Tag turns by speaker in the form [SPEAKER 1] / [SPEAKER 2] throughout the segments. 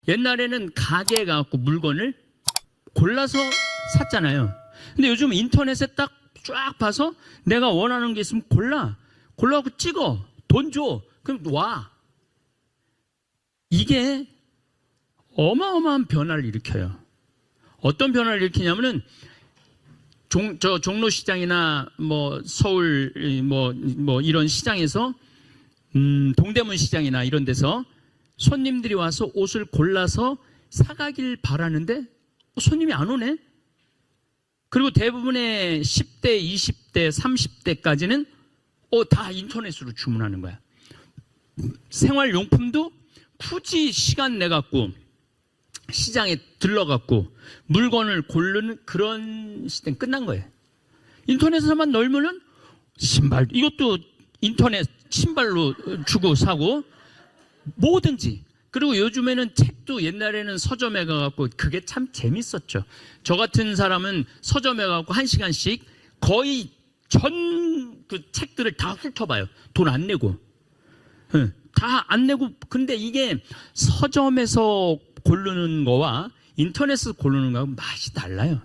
[SPEAKER 1] 옛날에는 가게에 가갖고 물건을 골라서 샀잖아요. 근데 요즘 인터넷에 딱 쫙 봐서 내가 원하는 게 있으면 골라갖고 찍어. 돈 줘. 그럼 와. 이게 어마어마한 변화를 일으켜요. 어떤 변화를 일으키냐면은 종로시장이나 뭐 서울 뭐 이런 시장에서 동대문 시장이나 이런 데서 손님들이 와서 옷을 골라서 사가길 바라는데 손님이 안 오네. 그리고 대부분의 10대, 20대, 30대까지는 다 인터넷으로 주문하는 거야. 생활용품도 굳이 시간 내갖고 시장에 들러갖고 물건을 고르는 그런 시대는 끝난 거예요. 인터넷에서만 넣으면은 신발, 이것도 인터넷 신발로 주고 사고 뭐든지. 그리고 요즘에는 책도 옛날에는 서점에 가갖고 그게 참 재밌었죠. 저 같은 사람은 서점에 가갖고 1시간씩 거의 전 그 책들을 다 훑어봐요. 돈 안 내고. 다 안 내고. 근데 이게 서점에서 고르는 거와 인터넷에서 고르는 거하고 맛이 달라요.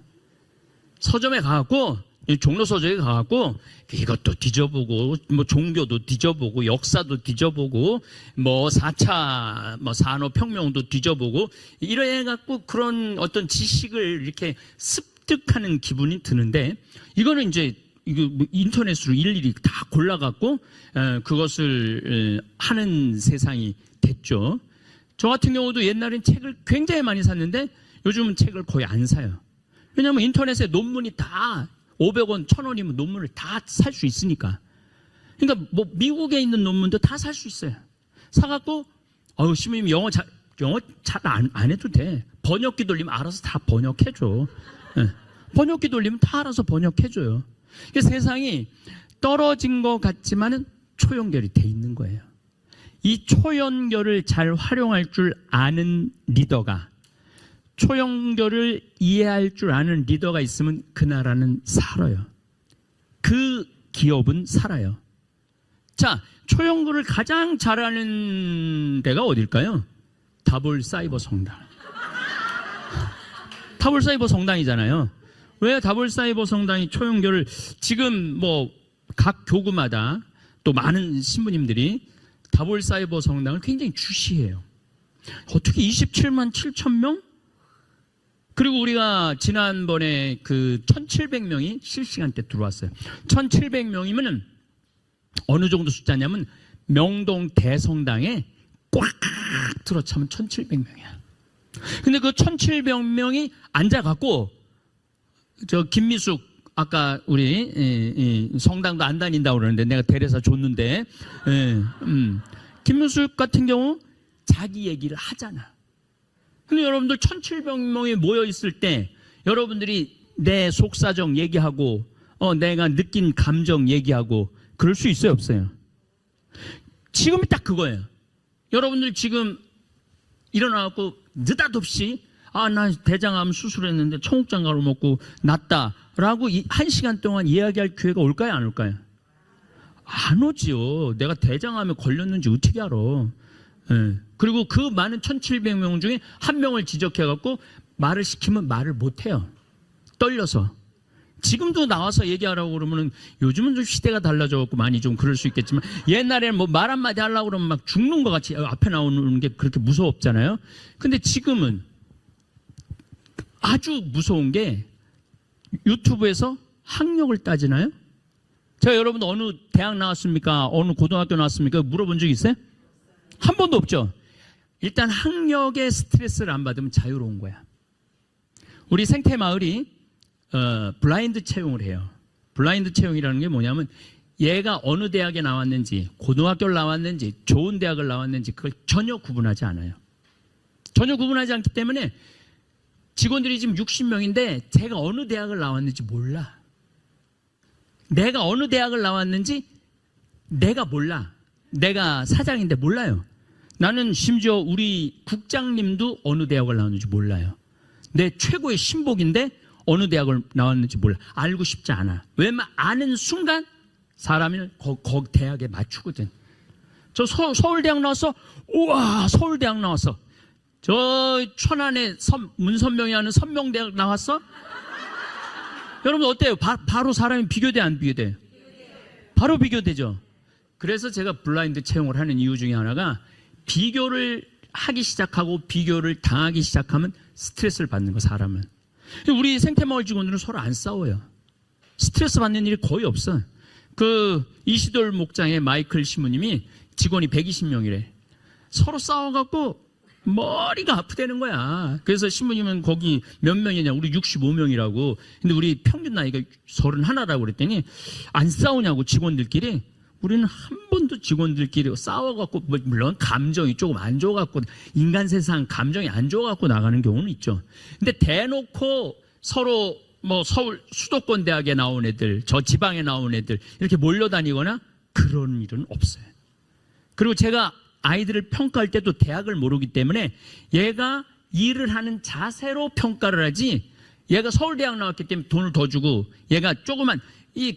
[SPEAKER 1] 서점에 가갖고, 종로 서점에 가갖고 이것도 뒤져보고 뭐 종교도 뒤져보고 역사도 뒤져보고 뭐 4차 뭐 산업혁명도 뒤져보고 이래 갖고 그런 어떤 지식을 이렇게 습득하는 기분이 드는데, 이거는 이제 이거 인터넷으로 일일이 다 골라갖고 그것을 하는 세상이 됐죠. 저 같은 경우도 옛날엔 책을 굉장히 많이 샀는데 요즘은 책을 거의 안 사요. 왜냐하면 인터넷에 논문이 다 500원, 1000원이면 논문을 다 살 수 있으니까. 그러니까 뭐 미국에 있는 논문도 다 살 수 있어요. 사갖고 신부님 영어 잘 안 해도 돼. 번역기 돌리면 알아서 다 번역해줘. 번역기 돌리면 다 알아서 번역해줘요. 세상이 떨어진 것 같지만은 초연결이 돼 있는 거예요. 이 초연결을 잘 활용할 줄 아는 리더가, 초연결을 이해할 줄 아는 리더가 있으면 그 나라는 살아요. 그 기업은 살아요. 자, 초연결을 가장 잘하는 데가 어딜까요? 다볼 사이버 성당. 다볼 사이버 성당이잖아요. 왜 다볼 사이버 성당이 초연결을, 지금 뭐 각 교구마다 또 많은 신부님들이 다볼 사이버 성당을 굉장히 주시해요. 어떻게 27만 7천 명? 그리고 우리가 지난번에 그 1700명이 실시간 때 들어왔어요. 1700명이면 어느 정도 숫자냐면 명동 대성당에 꽉 들어차면 1700명이야. 근데 그 1700명이 앉아갖고 저 김미숙, 아까 우리 성당도 안 다닌다고 그러는데 내가 대례사 줬는데, 김미숙 같은 경우 자기 얘기를 하잖아. 근데 여러분들 1700명이 모여 있을 때 여러분들이 내 속사정 얘기하고 내가 느낀 감정 얘기하고 그럴 수 있어요, 없어요? 지금이 딱 그거예요. 여러분들 지금 일어나갖고 느닷없이 나 대장암 수술했는데 청국장 가루 먹고 낫다라고 1시간 동안 이야기할 기회가 올까요, 안 올까요? 안 오지요. 내가 대장암에 걸렸는지 어떻게 알아? 그리고 그 많은 1700명 중에 한 명을 지적해갖고 말을 시키면 말을 못해요. 떨려서. 지금도 나와서 얘기하라고 그러면은, 요즘은 좀 시대가 달라져갖고 많이 좀 그럴 수 있겠지만, 옛날에는 뭐 말 한마디 하려고 그러면 막 죽는 것 같이 앞에 나오는 게 그렇게 무서웠잖아요. 근데 지금은 아주 무서운 게 유튜브에서 학력을 따지나요? 제가 여러분 어느 대학 나왔습니까? 어느 고등학교 나왔습니까? 물어본 적 있어요? 한 번도 없죠. 일단 학력의 스트레스를 안 받으면 자유로운 거야. 우리 생태마을이 블라인드 채용을 해요. 블라인드 채용이라는 게 뭐냐면 얘가 어느 대학에 나왔는지, 고등학교를 나왔는지, 좋은 대학을 나왔는지 그걸 전혀 구분하지 않아요. 전혀 구분하지 않기 때문에 직원들이 지금 60명인데 제가 어느 대학을 나왔는지 몰라. 내가 어느 대학을 나왔는지 내가 몰라. 내가 사장인데 몰라요. 나는 심지어 우리 국장님도 어느 대학을 나왔는지 몰라요. 내 최고의 신복인데 어느 대학을 나왔는지 몰라. 알고 싶지 않아. 왜냐면 아는 순간 사람을 거기 대학에 맞추거든. 저 서울대학 나왔어. 우와, 서울대학 나왔어. 저 천안에 문선명이 하는 선명대학 나왔어? 여러분 어때요? 바로 사람이 비교돼 안 비교돼? 바로 비교되죠. 그래서 제가 블라인드 채용을 하는 이유 중에 하나가 비교를 하기 시작하고 비교를 당하기 시작하면 스트레스를 받는 거, 사람은. 우리 생태마을 직원들은 서로 안 싸워요. 스트레스 받는 일이 거의 없어. 그 이시돌 목장의 마이클 시무님이 직원이 120명이래. 서로 싸워갖고 머리가 아프다는 거야. 그래서 신부님은 거기 몇 명이냐, 우리 65명이라고. 근데 우리 평균 나이가 31라고 그랬더니 안 싸우냐고, 직원들끼리. 우리는 한 번도 직원들끼리 싸워갖고, 물론 감정이 조금 안 좋아갖고, 인간 세상 감정이 안 좋아갖고 나가는 경우는 있죠. 근데 대놓고 서로 뭐 서울 수도권 대학에 나온 애들, 저 지방에 나온 애들 이렇게 몰려다니거나 그런 일은 없어요. 그리고 제가 아이들을 평가할 때도 대학을 모르기 때문에 얘가 일을 하는 자세로 평가를 하지, 얘가 서울대학 나왔기 때문에 돈을 더 주고, 얘가 조그만,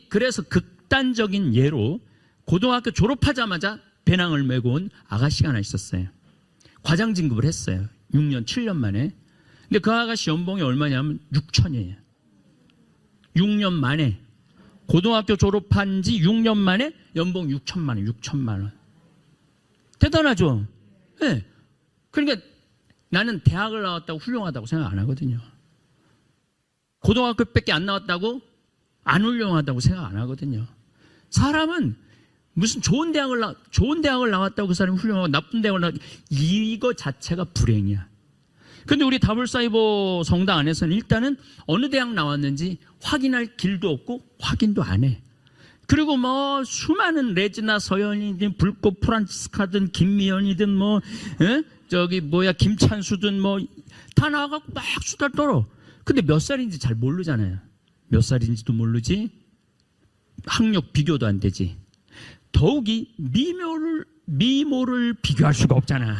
[SPEAKER 1] 그래서 극단적인 예로 고등학교 졸업하자마자 배낭을 메고 온 아가씨가 하나 있었어요. 과장 진급을 했어요. 6년, 7년 만에. 근데 그 아가씨 연봉이 얼마냐면 6천이에요. 6년 만에. 고등학교 졸업한 지 6년 만에 연봉 6천만 원, 6천만 원. 대단하죠? 네. 그러니까 나는 대학을 나왔다고 훌륭하다고 생각 안 하거든요. 고등학교밖에 안 나왔다고 안 훌륭하다고 생각 안 하거든요. 사람은 무슨 좋은 대학을 나왔다고 그 사람이 훌륭하고 나쁜 대학을 나왔다고, 이거 자체가 불행이야. 근데 우리 다블사이버 성당 안에서는 일단은 어느 대학 나왔는지 확인할 길도 없고 확인도 안 해. 그리고 뭐 수많은 레지나 서연이든 불꽃 프란치스카든 김미연이든 뭐 김찬수든 뭐 다 나와갖고 막 수다 떨어. 근데 몇 살인지 잘 모르잖아요. 몇 살인지도 모르지. 학력 비교도 안 되지. 더욱이 미모를 비교할 수가 없잖아.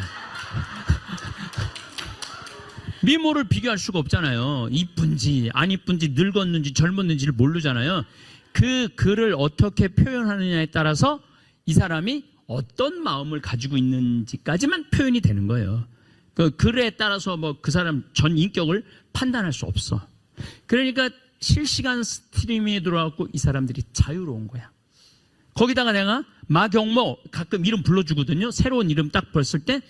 [SPEAKER 1] 미모를 비교할 수가 없잖아요. 이쁜지 안 이쁜지 늙었는지 젊었는지를 모르잖아요. 그 글을 어떻게 표현하느냐에 따라서 이 사람이 어떤 마음을 가지고 있는지까지만 표현이 되는 거예요. 그 글에 따라서 뭐 그 사람 전 인격을 판단할 수 없어. 그러니까 실시간 스트리밍에 들어와서 이 사람들이 자유로운 거야. 거기다가 내가 마경모 가끔 이름 불러주거든요. 새로운 이름 딱 벌었을 때.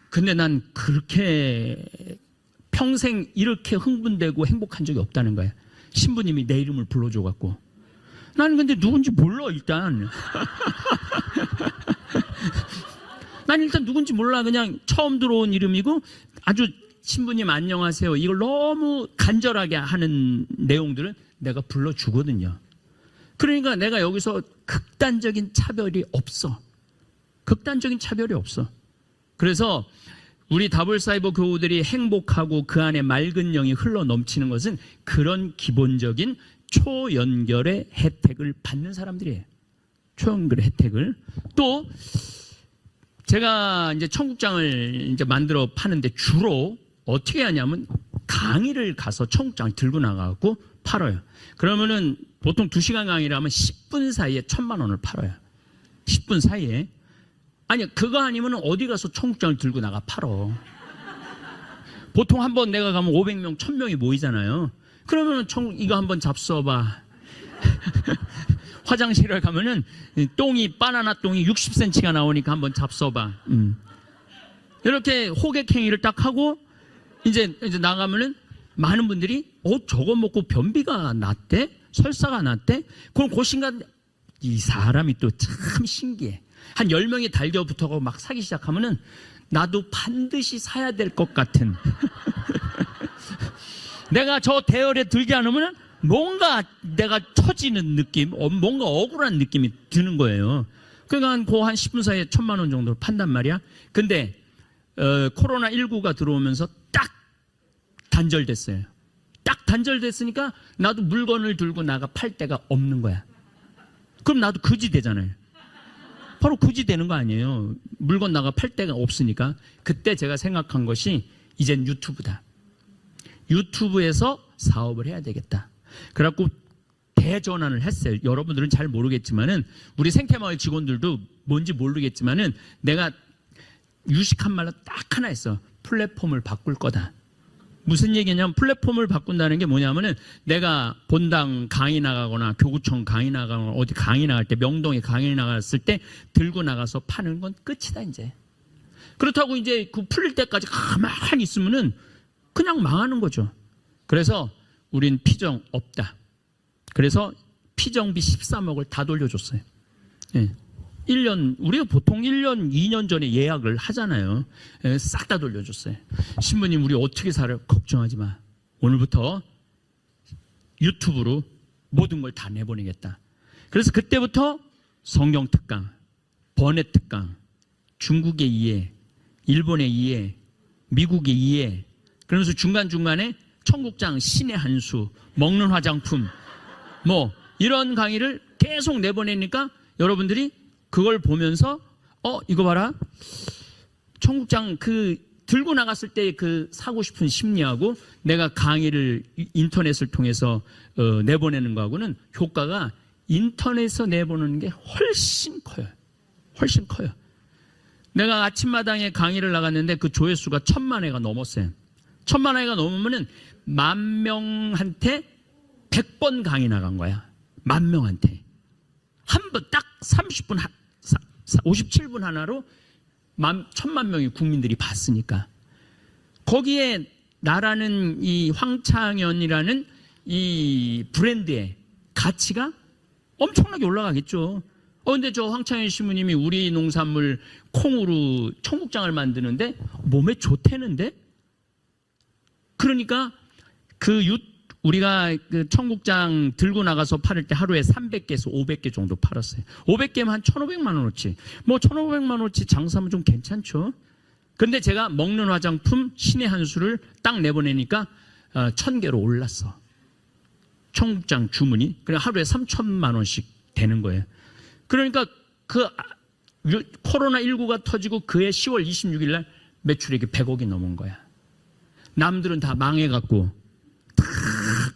[SPEAKER 1] 근데 난 그렇게 평생 이렇게 흥분되고 행복한 적이 없다는 거야. 신부님이 내 이름을 불러줘갖고. 나는 근데 누군지 몰라, 일단. 난 일단 누군지 몰라. 그냥 처음 들어온 이름이고, 아주 신부님 안녕하세요, 이걸 너무 간절하게 하는 내용들은 내가 불러주거든요. 그러니까 내가 여기서 극단적인 차별이 없어. 극단적인 차별이 없어. 그래서 우리 다블사이버 교우들이 행복하고 그 안에 맑은 영이 흘러 넘치는 것은 그런 기본적인 초연결의 혜택을 받는 사람들이에요. 초연결의 혜택을. 또 제가 이제 청국장을 이제 만들어 파는데 주로 어떻게 하냐면 강의를 가서 청국장을 들고 나가고 팔아요. 그러면은 보통 2시간 강의를 하면 10분 사이에 1,000만 원을 팔아요. 10분 사이에. 아니, 그거 아니면 어디 가서 청국장을 들고 나가 팔어. 보통 한번 내가 가면 500명, 1000명이 모이잖아요. 그러면 이거 한번 잡숴봐. 화장실에 가면은 바나나 똥이 60cm가 나오니까 한번 잡숴봐. 이렇게 호객행위를 딱 하고 이제 나가면은 많은 분들이 저거 먹고 변비가 났대? 설사가 났대? 그럼 그 순간 이 사람이 또 참 신기해. 한 10명이 달겨붙어서 막 사기 시작하면은 나도 반드시 사야 될 것 같은. 내가 저 대열에 들지 않으면 뭔가 내가 처지는 느낌, 뭔가 억울한 느낌이 드는 거예요. 그러니까 한 10분 사이에 1,000만 원 정도를 판단 말이야. 근데 코로나19가 들어오면서 딱 단절됐어요. 딱 단절됐으니까 나도 물건을 들고 나가 팔 데가 없는 거야. 그럼 나도 거지 되잖아요. 바로 거지 되는 거 아니에요. 물건 나가 팔 데가 없으니까. 그때 제가 생각한 것이 이젠 유튜브다. 유튜브에서 사업을 해야 되겠다. 그래갖고 대전환을 했어요. 여러분들은 잘 모르겠지만은, 우리 생태마을 직원들도 뭔지 모르겠지만은, 내가 유식한 말로 딱 하나 했어. 플랫폼을 바꿀 거다. 무슨 얘기냐면 플랫폼을 바꾼다는 게 뭐냐면은 내가 본당 강의 나가거나 교구청 강의 나가거나 어디 강의 나갈 때 명동에 강의 나갔을 때 들고 나가서 파는 건 끝이다 이제. 그렇다고 이제 그 풀릴 때까지 가만히 있으면은 그냥 망하는 거죠. 그래서 우린 피정 없다. 그래서 피정비 13억을 다 돌려줬어요. 예. 1년, 우리가 보통 1년, 2년 전에 예약을 하잖아요. 예, 싹 다 돌려줬어요. 신부님, 우리 어떻게 살아요? 걱정하지 마. 오늘부터 유튜브로 모든 걸 다 내보내겠다. 그래서 그때부터 성경 특강, 번외 특강, 중국의 이해, 일본의 이해, 미국의 이해, 그러면서 중간중간에 청국장, 신의 한수, 먹는 화장품, 뭐 이런 강의를 계속 내보내니까 여러분들이 그걸 보면서 이거 봐라, 청국장 그 들고 나갔을 때 그 사고 싶은 심리하고 내가 강의를 인터넷을 통해서 내보내는 거하고는 효과가 인터넷에서 내보내는 게 훨씬 커요. 훨씬 커요. 내가 아침마당에 강의를 나갔는데 그 조회수가 1000만 회가 넘었어요. 1000만 회가 넘으면은 10,000명한테 100번 강의 나간 거야. 10,000명한테. 한 번 딱 30분, 57분 하나로 10,000만 명의 국민들이 봤으니까. 거기에 나라는 이 황창현이라는 이 브랜드의 가치가 엄청나게 올라가겠죠. 근데 저 황창현 신부님이 우리 농산물 콩으로 청국장을 만드는데 몸에 좋다는데? 그러니까 우리가 그 청국장 들고 나가서 팔을 때 하루에 300개에서 500개 정도 팔았어요. 500개면 한 1,500만 원어치. 뭐 1,500만 원어치 장사하면 좀 괜찮죠. 근데 제가 먹는 화장품 신의 한 수를 딱 내보내니까 1,000개로 올랐어. 청국장 주문이. 그래 하루에 3,000만 원씩 되는 거예요. 그러니까 그 코로나19가 터지고 그해 10월 26일 날 매출액이 100억이 넘은 거야. 남들은 다 망해갖고 다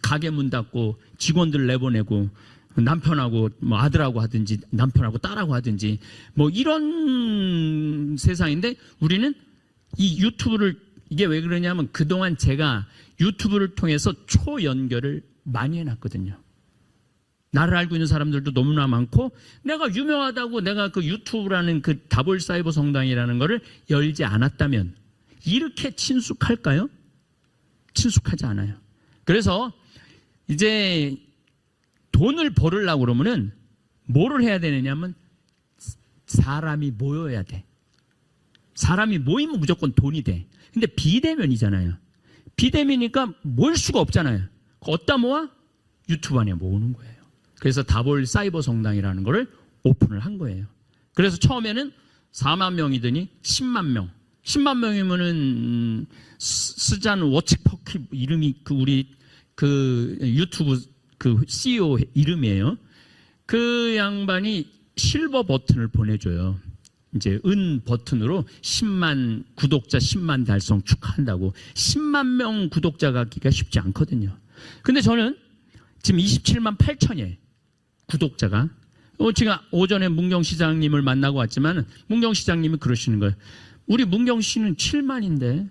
[SPEAKER 1] 가게 문 닫고 직원들 내보내고 남편하고 뭐 아들하고 하든지 남편하고 딸하고 하든지 뭐 이런 세상인데 우리는 이 유튜브를 이게 왜 그러냐면 그동안 제가 유튜브를 통해서 초연결을 많이 해놨거든요. 나를 알고 있는 사람들도 너무나 많고 내가 유명하다고 내가 그 유튜브라는 그 다볼사이버 성당이라는 거를 열지 않았다면 이렇게 친숙할까요? 친숙하지 않아요. 그래서 이제 돈을 벌으려고 그러면은 뭐를 해야 되느냐면 사람이 모여야 돼. 사람이 모이면 무조건 돈이 돼. 근데 비대면이잖아요. 비대면이니까 모일 수가 없잖아요. 어디다 모아? 유튜브 안에 모으는 거예요. 그래서 다볼 사이버 성당이라는 거를 오픈을 한 거예요. 그래서 처음에는 4만 명이더니 10만 명. 10만 명이면은 스잔 워치퍼키 이름이 우리 유튜브 CEO 이름이에요. 그 양반이 실버 버튼을 보내줘요. 이제 은 버튼으로 10만 구독자 10만 달성 축하한다고. 10만 명 구독자가 하기가 쉽지 않거든요. 근데 저는 지금 27만 8천이에요. 구독자가. 제가 오전에 문경시장님을 만나고 왔지만 문경시장님이 그러시는 거예요. 우리 문경시는 7만인데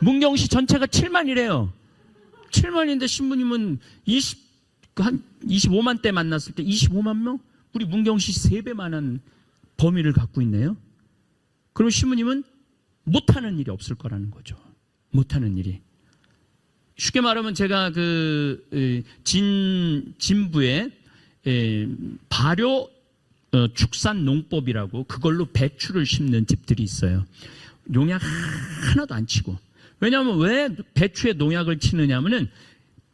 [SPEAKER 1] 문경시 전체가 7만이래요. 7만인데 신부님은 한 25만 대 만났을 때 25만 명? 우리 문경시 3배만한 범위를 갖고 있네요. 그럼 신부님은 못하는 일이 없을 거라는 거죠. 못하는 일이. 쉽게 말하면 제가 진부에 발효 축산 농법이라고 그걸로 배추를 심는 집들이 있어요. 농약 하나도 안 치고. 왜냐하면 왜 배추에 농약을 치느냐면은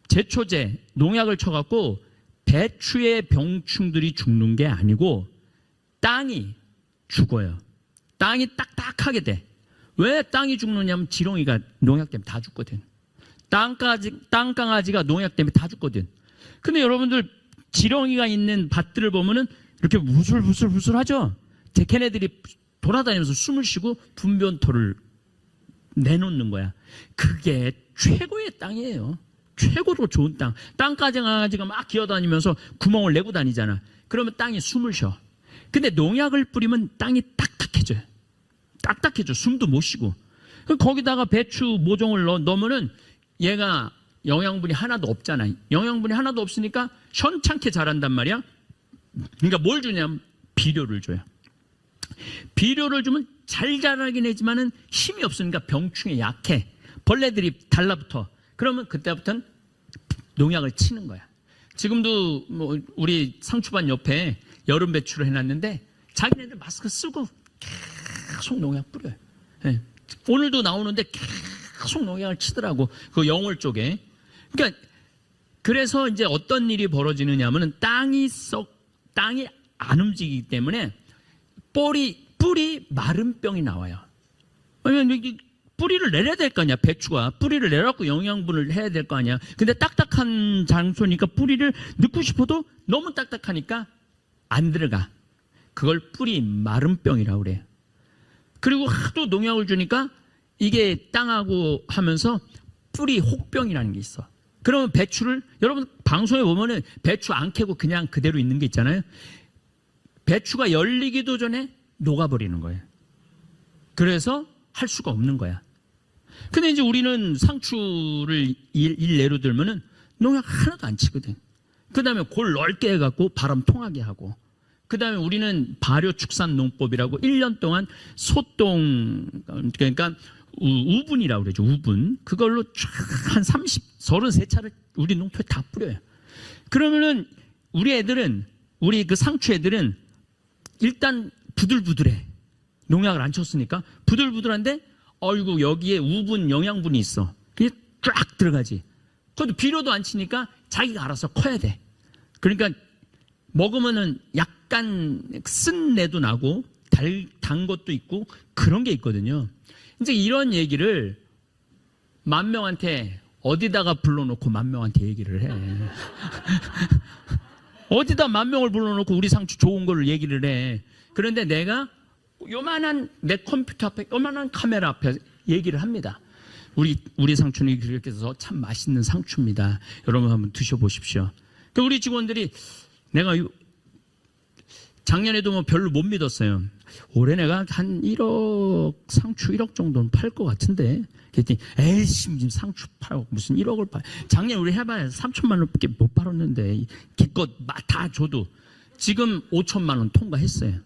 [SPEAKER 1] 제초제 농약을 쳐갖고 배추의 병충들이 죽는 게 아니고 땅이 죽어요. 땅이 딱딱하게 돼. 왜 땅이 죽느냐면 지렁이가 농약 때문에 다 죽거든. 땅강아지가 농약 때문에 다 죽거든. 근데 여러분들 지렁이가 있는 밭들을 보면은 이렇게 무술무술 하죠. 걔네들이 돌아다니면서 숨을 쉬고 분변토를 내놓는 거야. 그게 최고의 땅이에요. 최고로 좋은 땅. 땅강아지가 막 기어다니면서 구멍을 내고 다니잖아. 그러면 땅이 숨을 쉬어. 근데 농약을 뿌리면 땅이 딱딱해져요. 딱딱해져. 숨도 못 쉬고. 거기다가 배추 모종을 넣으면은 얘가 영양분이 하나도 없잖아. 영양분이 하나도 없으니까 현찮게 자란단 말이야. 그러니까 뭘 주냐면 비료를 줘요. 비료를 주면 잘 자라긴 하지만은 힘이 없으니까 병충해 약해. 벌레들이 달라붙어. 그러면 그때부터는 농약을 치는 거야. 지금도 뭐 우리 상추반 옆에 여름 배추를 해놨는데 자기네들 마스크 쓰고 계속 농약 뿌려요. 네. 오늘도 나오는데 계속 농약을 치더라고. 그 영월 쪽에. 그러니까 그래서 이제 어떤 일이 벌어지느냐 하면은 땅이 안 움직이기 때문에 뿌리 마른 병이 나와요. 왜냐면 뿌리를 내려야 될 거 아니야. 배추가 뿌리를 내려갖고 영양분을 해야 될 거 아니야. 근데 딱딱한 장소니까 뿌리를 넣고 싶어도 너무 딱딱하니까 안 들어가. 그걸 뿌리 마른 병이라고 그래요. 그리고 하도 농약을 주니까 이게 땅하고 하면서 뿌리 혹병이라는 게 있어. 그러면 배추를 여러분 방송에 보면은 배추 안 캐고 그냥 그대로 있는 게 있잖아요. 배추가 열리기도 전에 녹아버리는 거예요. 그래서 할 수가 없는 거야. 근데 이제 우리는 상추를 일례로 들면은 농약 하나도 안 치거든. 그 다음에 골 넓게 해갖고 바람 통하게 하고. 그 다음에 우리는 발효 축산 농법이라고 1년 동안 소똥, 그러니까 우분이라고 그러죠. 우분. 그걸로 한 33차를 우리 농토에 다 뿌려요. 그러면은 우리 그 상추 애들은 일단 부들부들해. 농약을 안 쳤으니까 부들부들한데 어이구 여기에 우분 영양분이 있어. 그게 쫙 들어가지. 그것도 비료도 안 치니까 자기가 알아서 커야 돼. 그러니까 먹으면은 약간 쓴 내도 나고 단 것도 있고 그런 게 있거든요. 이제 이런 얘기를 10,000명한테 어디다가 불러놓고 10,000명한테 얘기를 해. 어디다 10,000명을 불러놓고 우리 상추 좋은 걸 얘기를 해. 그런데 내가 요만한 내 컴퓨터 앞에 요만한 카메라 앞에 얘기를 합니다. 우리 상추는 이렇게 해서 참 맛있는 상추입니다. 여러분 한번 드셔보십시오. 그러니까 우리 직원들이 내가 작년에도 뭐 별로 못 믿었어요. 올해 내가 한 1억 상추 1억 정도는 팔 것 같은데. 그랬더니 에이씨 지금 상추 팔고 무슨 1억을 팔. 작년 우리 해봐야 3천만 원밖에 못 팔았는데 기껏 다 줘도 지금 5천만 원 통과했어요.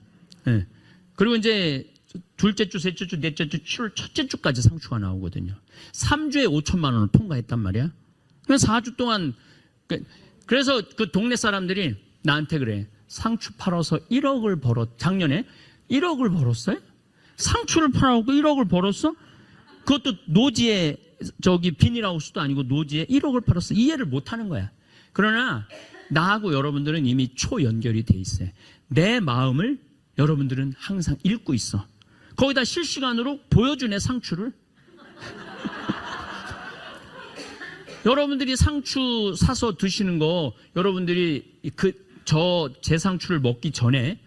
[SPEAKER 1] 네. 그리고 이제 둘째 주, 셋째 주, 넷째 주, 7월 첫째 주까지 상추가 나오거든요. 3주에 5천만 원을 통과했단 말이야. 그래서 4주 동안 그래서 그 동네 사람들이 나한테 그래. 상추 팔아서 1억을 작년에 1억을 벌었어요? 상추를 팔아갖고 1억을 벌었어? 그것도 노지에 비닐하우스도 아니고 노지에 1억을 팔았어. 이해를 못하는 거야. 그러나 나하고 여러분들은 이미 초연결이 돼 있어요. 내 마음을 여러분들은 항상 읽고 있어. 거기다 실시간으로 보여주네 상추를. 여러분들이 상추 사서 드시는 거 여러분들이 제 상추를 먹기 전에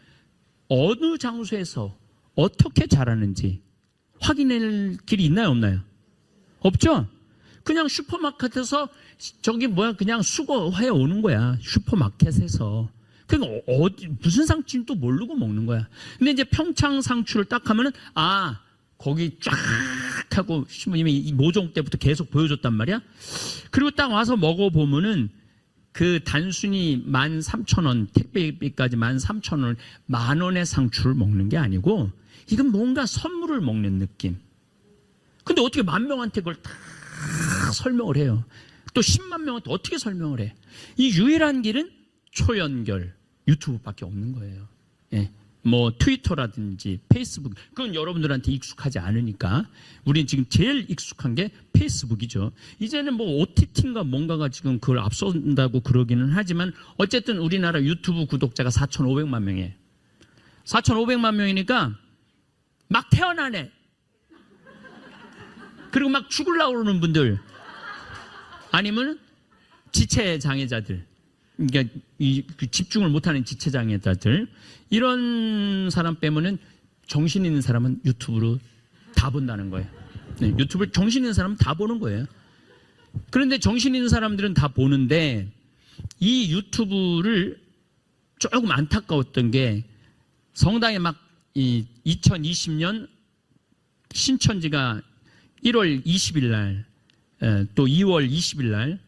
[SPEAKER 1] 어느 장소에서 어떻게 자라는지 확인할 길이 있나요, 없나요? 없죠? 그냥 슈퍼마켓에서 그냥 수거해 오는 거야. 슈퍼마켓에서. 그러니까 무슨 상추인지 또 모르고 먹는 거야. 근데 이제 평창 상추를 딱 하면은 거기 쫙 하고 신부님이 이 모종 때부터 계속 보여줬단 말이야. 그리고 딱 와서 먹어보면은 그 단순히 13,000원, 택배비까지 13,000원, 10,000원의 상추를 먹는 게 아니고 이건 뭔가 선물을 먹는 느낌. 근데 어떻게 10,000명한테 그걸 다 설명을 해요. 또 10만 명한테 어떻게 설명을 해. 이 유일한 길은 초연결, 유튜브밖에 없는 거예요. 예. 뭐 트위터라든지 페이스북, 그건 여러분들한테 익숙하지 않으니까 우리는 지금 제일 익숙한 게 페이스북이죠. 이제는 뭐 OTT인가 뭔가가 지금 그걸 앞선다고 그러기는 하지만 어쨌든 우리나라 유튜브 구독자가 4,500만 명이에요. 4,500만 명이니까 막 태어나네. 그리고 막 죽으려고 그러는 분들, 아니면 지체장애자들, 그러니까 집중을 못하는 지체장애자들, 이런 사람 빼면은 정신 있는 사람은 유튜브로 다 본다는 거예요. 네, 유튜브를 정신 있는 사람은 다 보는 거예요. 그런데 정신 있는 사람들은 다 보는데 이 유튜브를 조금 안타까웠던 게 성당에 막 2020년 신천지가 1월 20일 날, 또 2월 20일 날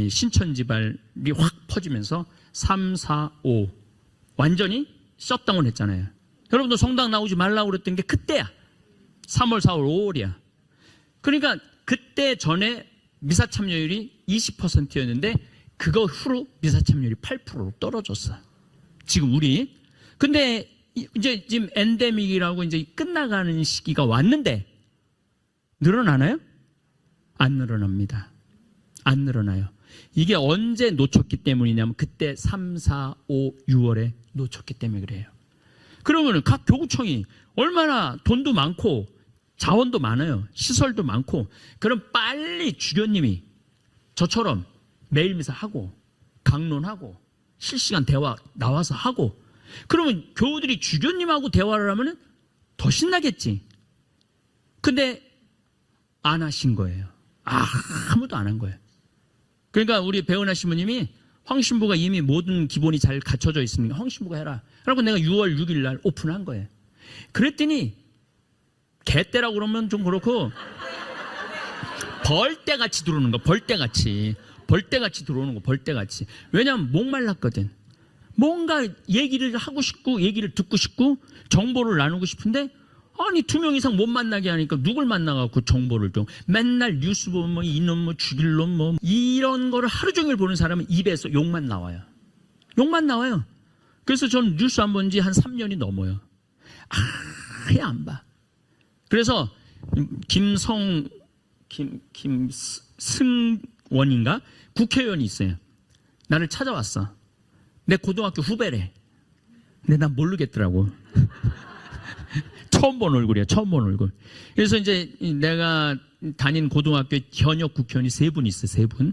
[SPEAKER 1] 신천지발이 확 퍼지면서 3, 4, 5 완전히 셧다운 했잖아요. 여러분도 성당 나오지 말라고 그랬던 게 그때야. 3월, 4월, 5월이야. 그러니까 그때 전에 미사 참여율이 20%였는데 그거 후로 미사 참여율이 8%로 떨어졌어. 지금 우리. 근데 이제 지금 엔데믹이라고 이제 끝나가는 시기가 왔는데 늘어나나요? 안 늘어납니다. 안 늘어나요. 이게 언제 놓쳤기 때문이냐면 그때 3, 4, 5, 6월에 놓쳤기 때문에 그래요. 그러면 각 교구청이 얼마나 돈도 많고 자원도 많아요. 시설도 많고. 그럼 빨리 주교님이 저처럼 매일 미사하고 강론하고 실시간 대화 나와서 하고 그러면 교우들이 주교님하고 대화를 하면 더 신나겠지. 근데 안 하신 거예요. 아무도 안 한 거예요. 그러니까 우리 배은하 신부님이 황신부가 이미 모든 기본이 잘 갖춰져 있으니까 황신부가 해라. 그리고 내가 6월 6일 날 오픈한 거예요. 그랬더니 개떼라고 그러면 좀 그렇고 벌떼같이 들어오는 거. 벌떼같이 들어오는 거. 벌떼같이. 왜냐하면 목말랐거든. 뭔가 얘기를 하고 싶고 얘기를 듣고 싶고 정보를 나누고 싶은데 아니 2명 이상 못 만나게 하니까 누굴 만나갖고 정보를 좀 맨날 뉴스 보면 뭐 이놈 뭐 죽일 놈 뭐 이런 거를 하루 종일 보는 사람은 입에서 욕만 나와요. 욕만 나와요. 그래서 저는 뉴스 안 본 지 한 3년이 넘어요. 아예 안 봐. 그래서 김승원인가 국회의원이 있어요. 나를 찾아왔어. 내 고등학교 후배래. 근데 난 모르겠더라고. 처음 본 얼굴이야. 처음 본 얼굴. 그래서 이제 내가 다닌 고등학교 현역 국회의원이 3분 있어. 3분.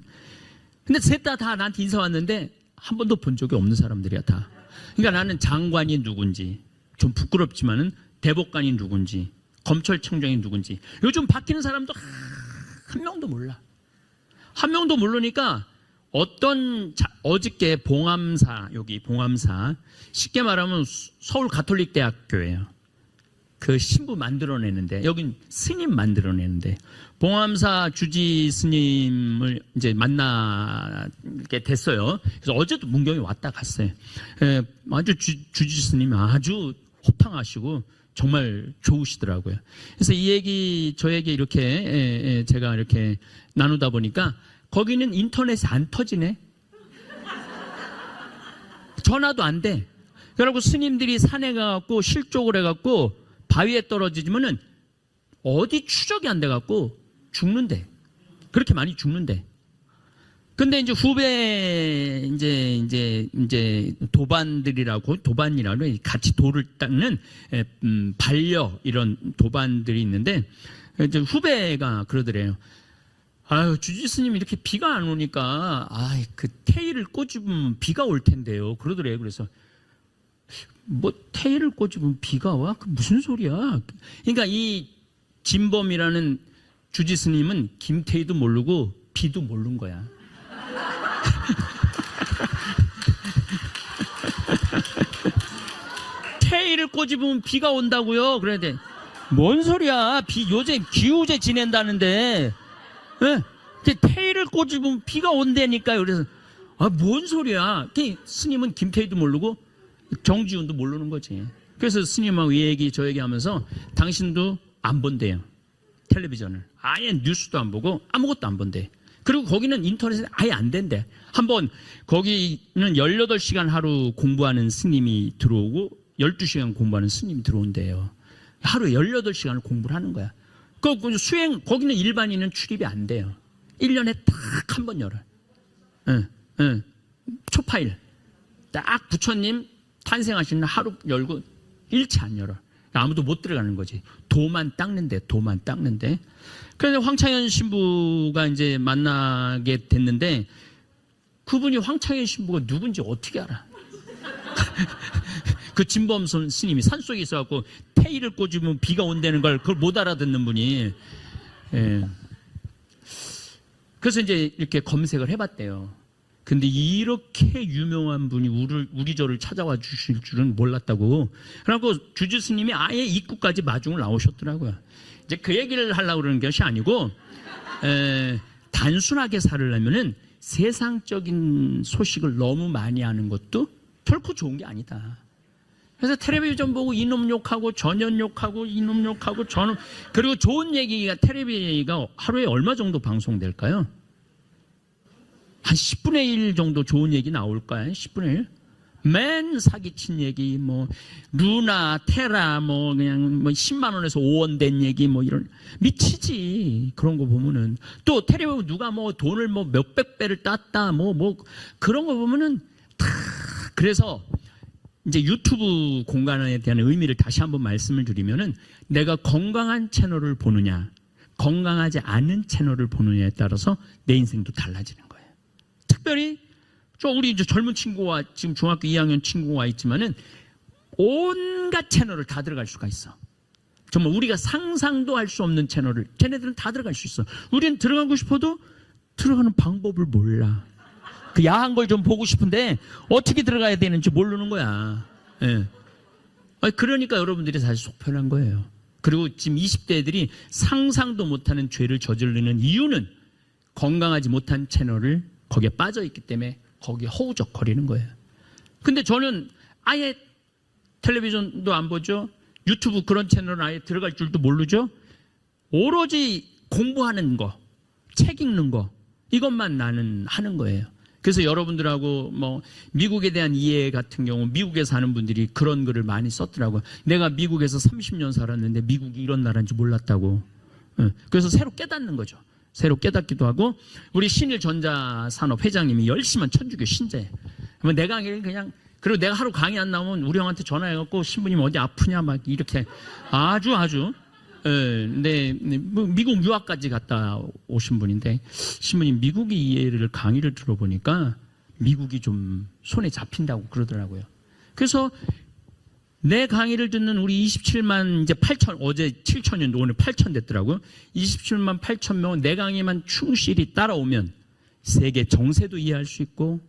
[SPEAKER 1] 근데 셋 다 나한테 인사 왔는데 한 번도 본 적이 없는 사람들이야 다. 그러니까 나는 장관이 누군지 좀 부끄럽지만은 대법관이 누군지 검찰청장이 누군지 요즘 바뀌는 사람도 한 명도 몰라. 한 명도 모르니까 어저께 봉암사, 여기 봉암사, 쉽게 말하면 서울 가톨릭대학교예요. 그 신부 만들어내는데, 여긴 스님 만들어내는데, 봉암사 주지 스님을 이제 만나게 됐어요. 그래서 어제도 문경에 왔다 갔어요. 아주 주지 스님이 아주 호탕하시고, 정말 좋으시더라고요. 그래서 이 얘기, 저에게 이렇게, 제가 이렇게 나누다 보니까, 거기는 인터넷이 안 터지네. 전화도 안 돼. 그래갖고 스님들이 산에 가갖고 실족을 해갖고 바위에 떨어지면은 어디 추적이 안 돼갖고 죽는데. 그렇게 많이 죽는데. 근데 이제 후배 이제 도반이라고 같이 돌을 닦는 반려 이런 도반들이 있는데 이제 후배가 그러더래요. 아유, 주지스님 이렇게 비가 안 오니까, 그 테일을 꼬집으면 비가 올 텐데요. 그러더래요. 그래서, 뭐, 테일을 꼬집으면 비가 와? 그 무슨 소리야? 그러니까 이 진범이라는 주지스님은 김태희도 모르고 비도 모르는 거야. 테일을 꼬집으면 비가 온다고요? 그래야 돼. 뭔 소리야? 요새 기후제 지낸다는데. 네. 테일을 꼬집으면 비가 온다니까요. 그래서 뭔 소리야. 스님은 김태희도 모르고 정지훈도 모르는 거지. 그래서 스님하고 이 얘기 저 얘기 하면서 당신도 안 본대요. 텔레비전을. 아예 뉴스도 안 보고 아무것도 안 본대. 그리고 거기는 인터넷이 아예 안 된대. 한번 거기는 18시간 하루 공부하는 스님이 들어오고 12시간 공부하는 스님이 들어온대요. 하루에 18시간을 공부를 하는 거야. 그 수행, 거기는 일반인은 출입이 안 돼요. 1년에 딱 한 번 열어요. 초파일. 딱 부처님 탄생하시는 하루 열고 일체 안 열어. 아무도 못 들어가는 거지. 도만 닦는데. 그래서 황창현 신부가 이제 만나게 됐는데 그분이 황창현 신부가 누군지 어떻게 알아? 그 진범선 스님이 산속에 있어갖고 테일을 꽂으면 비가 온다는 걸 그걸 못 알아듣는 분이. 예. 그래서 이제 이렇게 검색을 해봤대요. 근데 이렇게 유명한 분이 우리 절을 찾아와 주실 줄은 몰랐다고. 그래갖고 주지스님이 아예 입구까지 마중을 나오셨더라고요. 이제 그 얘기를 하려고 그러는 것이 아니고, 단순하게 살으려면은 세상적인 소식을 너무 많이 하는 것도 결코 좋은 게 아니다. 그래서 텔레비전 보고 이놈 욕하고 전현 욕하고 이놈 욕하고 저놈, 그리고 좋은 얘기가 텔레비가 하루에 얼마 정도 방송될까요? 한 10분의 1 정도 좋은 얘기 나올까요? 10분의 1? 맨 사기친 얘기, 뭐 루나, 테라, 뭐 그냥 뭐 10만 원에서 5원 된 얘기, 뭐 이런, 미치지. 그런 거 보면은. 또 텔레비전 누가 뭐 돈을 뭐 몇백 배를 땄다, 뭐 그런 거 보면은 다. 그래서 이제 유튜브 공간에 대한 의미를 다시 한번 말씀을 드리면은, 내가 건강한 채널을 보느냐, 건강하지 않은 채널을 보느냐에 따라서 내 인생도 달라지는 거예요. 특별히 우리 이제 젊은 친구와 지금 중학교 2학년 친구가 있지만은 온갖 채널을 다 들어갈 수가 있어. 정말 우리가 상상도 할 수 없는 채널을 쟤네들은 다 들어갈 수 있어. 우리는 들어가고 싶어도 들어가는 방법을 몰라. 그 야한 걸 좀 보고 싶은데 어떻게 들어가야 되는지 모르는 거야. 예. 그러니까 여러분들이 사실 속편한 거예요. 그리고 지금 20대 애들이 상상도 못하는 죄를 저지르는 이유는 건강하지 못한 채널을 거기에 빠져 있기 때문에 거기에 허우적거리는 거예요. 근데 저는 아예 텔레비전도 안 보죠. 유튜브 그런 채널은 아예 들어갈 줄도 모르죠. 오로지 공부하는 거, 책 읽는 거, 이것만 나는 하는 거예요. 그래서 여러분들하고 뭐 미국에 대한 이해 같은 경우, 미국에 사는 분들이 그런 글을 많이 썼더라고요. 내가 미국에서 30년 살았는데 미국이 이런 나라인지 몰랐다고. 그래서 새로 깨닫는 거죠. 새로 깨닫기도 하고, 우리 신일전자산업 회장님이 열심한 천주교 신자예요. 그러면 내 강의를 그냥, 그리고 내가 하루 강의 안 나오면 우리 형한테 전화해갖고 신부님 어디 아프냐 막 이렇게 아주 네, 미국 유학까지 갔다 오신 분인데, 신부님 미국의 이해를 강의를 들어보니까 미국이 좀 손에 잡힌다고 그러더라고요. 그래서 내 강의를 듣는 우리 27만 이제 8천, 어제 7천이었는데 오늘 8천 됐더라고요. 27만 8천 명은 내 강의만 충실히 따라오면 세계 정세도 이해할 수 있고,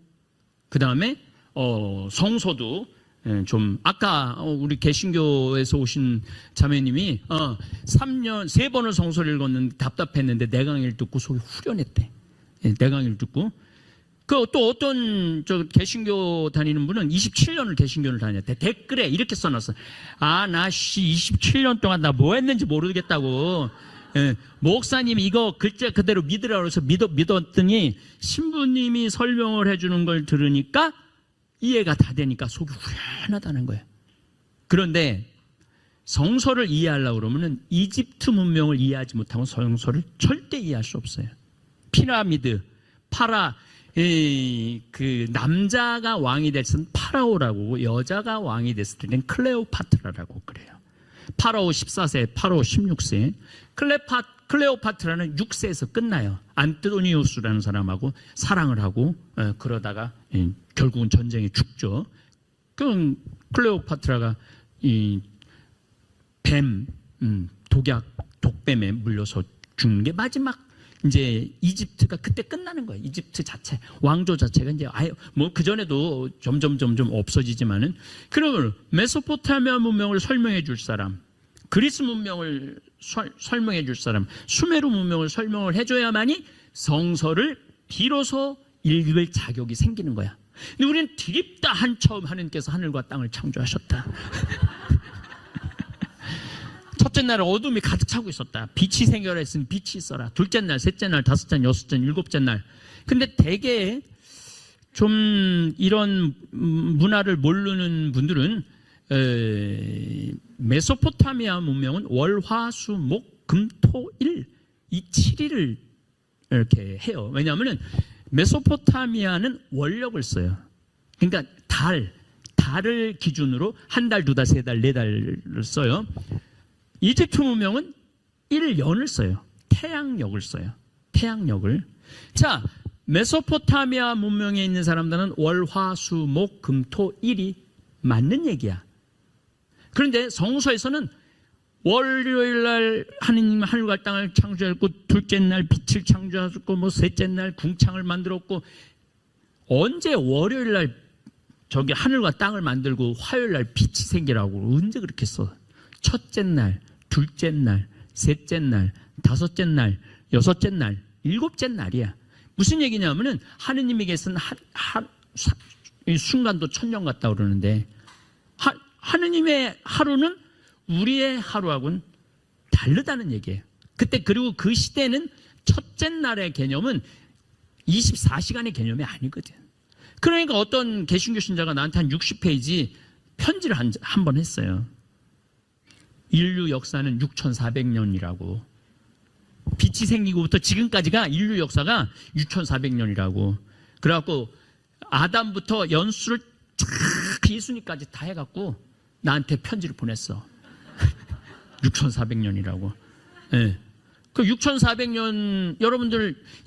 [SPEAKER 1] 그 다음에 성서도 좀, 아까 우리 개신교에서 오신 자매님이 3번을 성서를 읽었는데 답답했는데 내 강의를 듣고 속이 후련했대. 내 강의를 듣고. 또 어떤 개신교 다니는 분은 27년을 개신교를 다녔대. 댓글에 이렇게 써놨어. 나 27년 동안 나 뭐 했는지 모르겠다고. 목사님이 이거 글자 그대로 믿으라고 해서 믿었더니 신부님이 설명을 해주는 걸 들으니까 이해가 다 되니까 속이 후련하다는 거예요. 그런데 성서를 이해하려고 그러면은 이집트 문명을 이해하지 못하면 성서를 절대 이해할 수 없어요. 피라미드, 그 남자가 왕이 됐을 때는 파라오라고, 여자가 왕이 됐을 때는 클레오파트라라고 그래요. 파라오 14세, 파라오 16세. 클레오파트라는 6세에서 끝나요. 안토니우스라는 사람하고 사랑을 하고 그러다가 결국은 전쟁에 죽죠. 그럼 클레오파트라가 이 독뱀에 물려서 죽는 게 마지막, 이제 이집트가 그때 끝나는 거예요. 이집트 자체, 왕조 자체가 이제 아예 뭐 그전에도 점점 없어지지만은, 그러면 메소포타미아 문명을 설명해 줄 사람, 그리스 문명을 설명해 줄 사람, 수메르 문명을 설명을 해줘야만이 성서를 비로소 읽을 자격이 생기는 거야. 근데 우리는 드립다 한 처음 하나님께서 하늘과 땅을 창조하셨다. 첫째 날 어둠이 가득 차고 있었다. 빛이 생겨라 했으니 빛이 있어라. 둘째 날, 셋째 날, 다섯째 날, 여섯째 날, 일곱째 날. 근데 대개 좀 이런 문화를 모르는 분들은 메소포타미아 문명은 월, 화, 수, 목, 금, 토, 일, 이 7일을 이렇게 해요. 왜냐하면 메소포타미아는 월력을 써요. 그러니까 달을 기준으로 한 달, 두 달, 세 달, 네 달을 써요. 이집트 문명은 1년을 써요. 태양력을 써요. 태양력을. 자, 메소포타미아 문명에 있는 사람들은 월, 화, 수, 목, 금, 토, 일이 맞는 얘기야. 그런데 성서에서는 월요일 날 하느님 하늘과 땅을 창조했고, 둘째 날 빛을 창조하셨고, 뭐 셋째 날 궁창을 만들었고, 언제 월요일 날 저기 하늘과 땅을 만들고 화요일 날 빛이 생기라고 언제 그렇게 써? 첫째 날, 둘째 날, 셋째 날, 다섯째 날, 여섯째 날, 일곱째 날이야. 무슨 얘기냐면은 하느님에게서는 이 순간도 천년 같다 그러는데 하느님의 하루는 우리의 하루하고는 다르다는 얘기예요. 그리고 그 시대는 첫째 날의 개념은 24시간의 개념이 아니거든. 그러니까 어떤 개신교 신자가 나한테 한 60페이지 편지를 한 번 했어요. 인류 역사는 6,400년이라고. 빛이 생기고부터 지금까지가 인류 역사가 6,400년이라고. 그래갖고 아담부터 연수를 쫙 예수님까지 다 해갖고 나한테 편지를 보냈어. 6,400년이라고. 네. 그 6,400년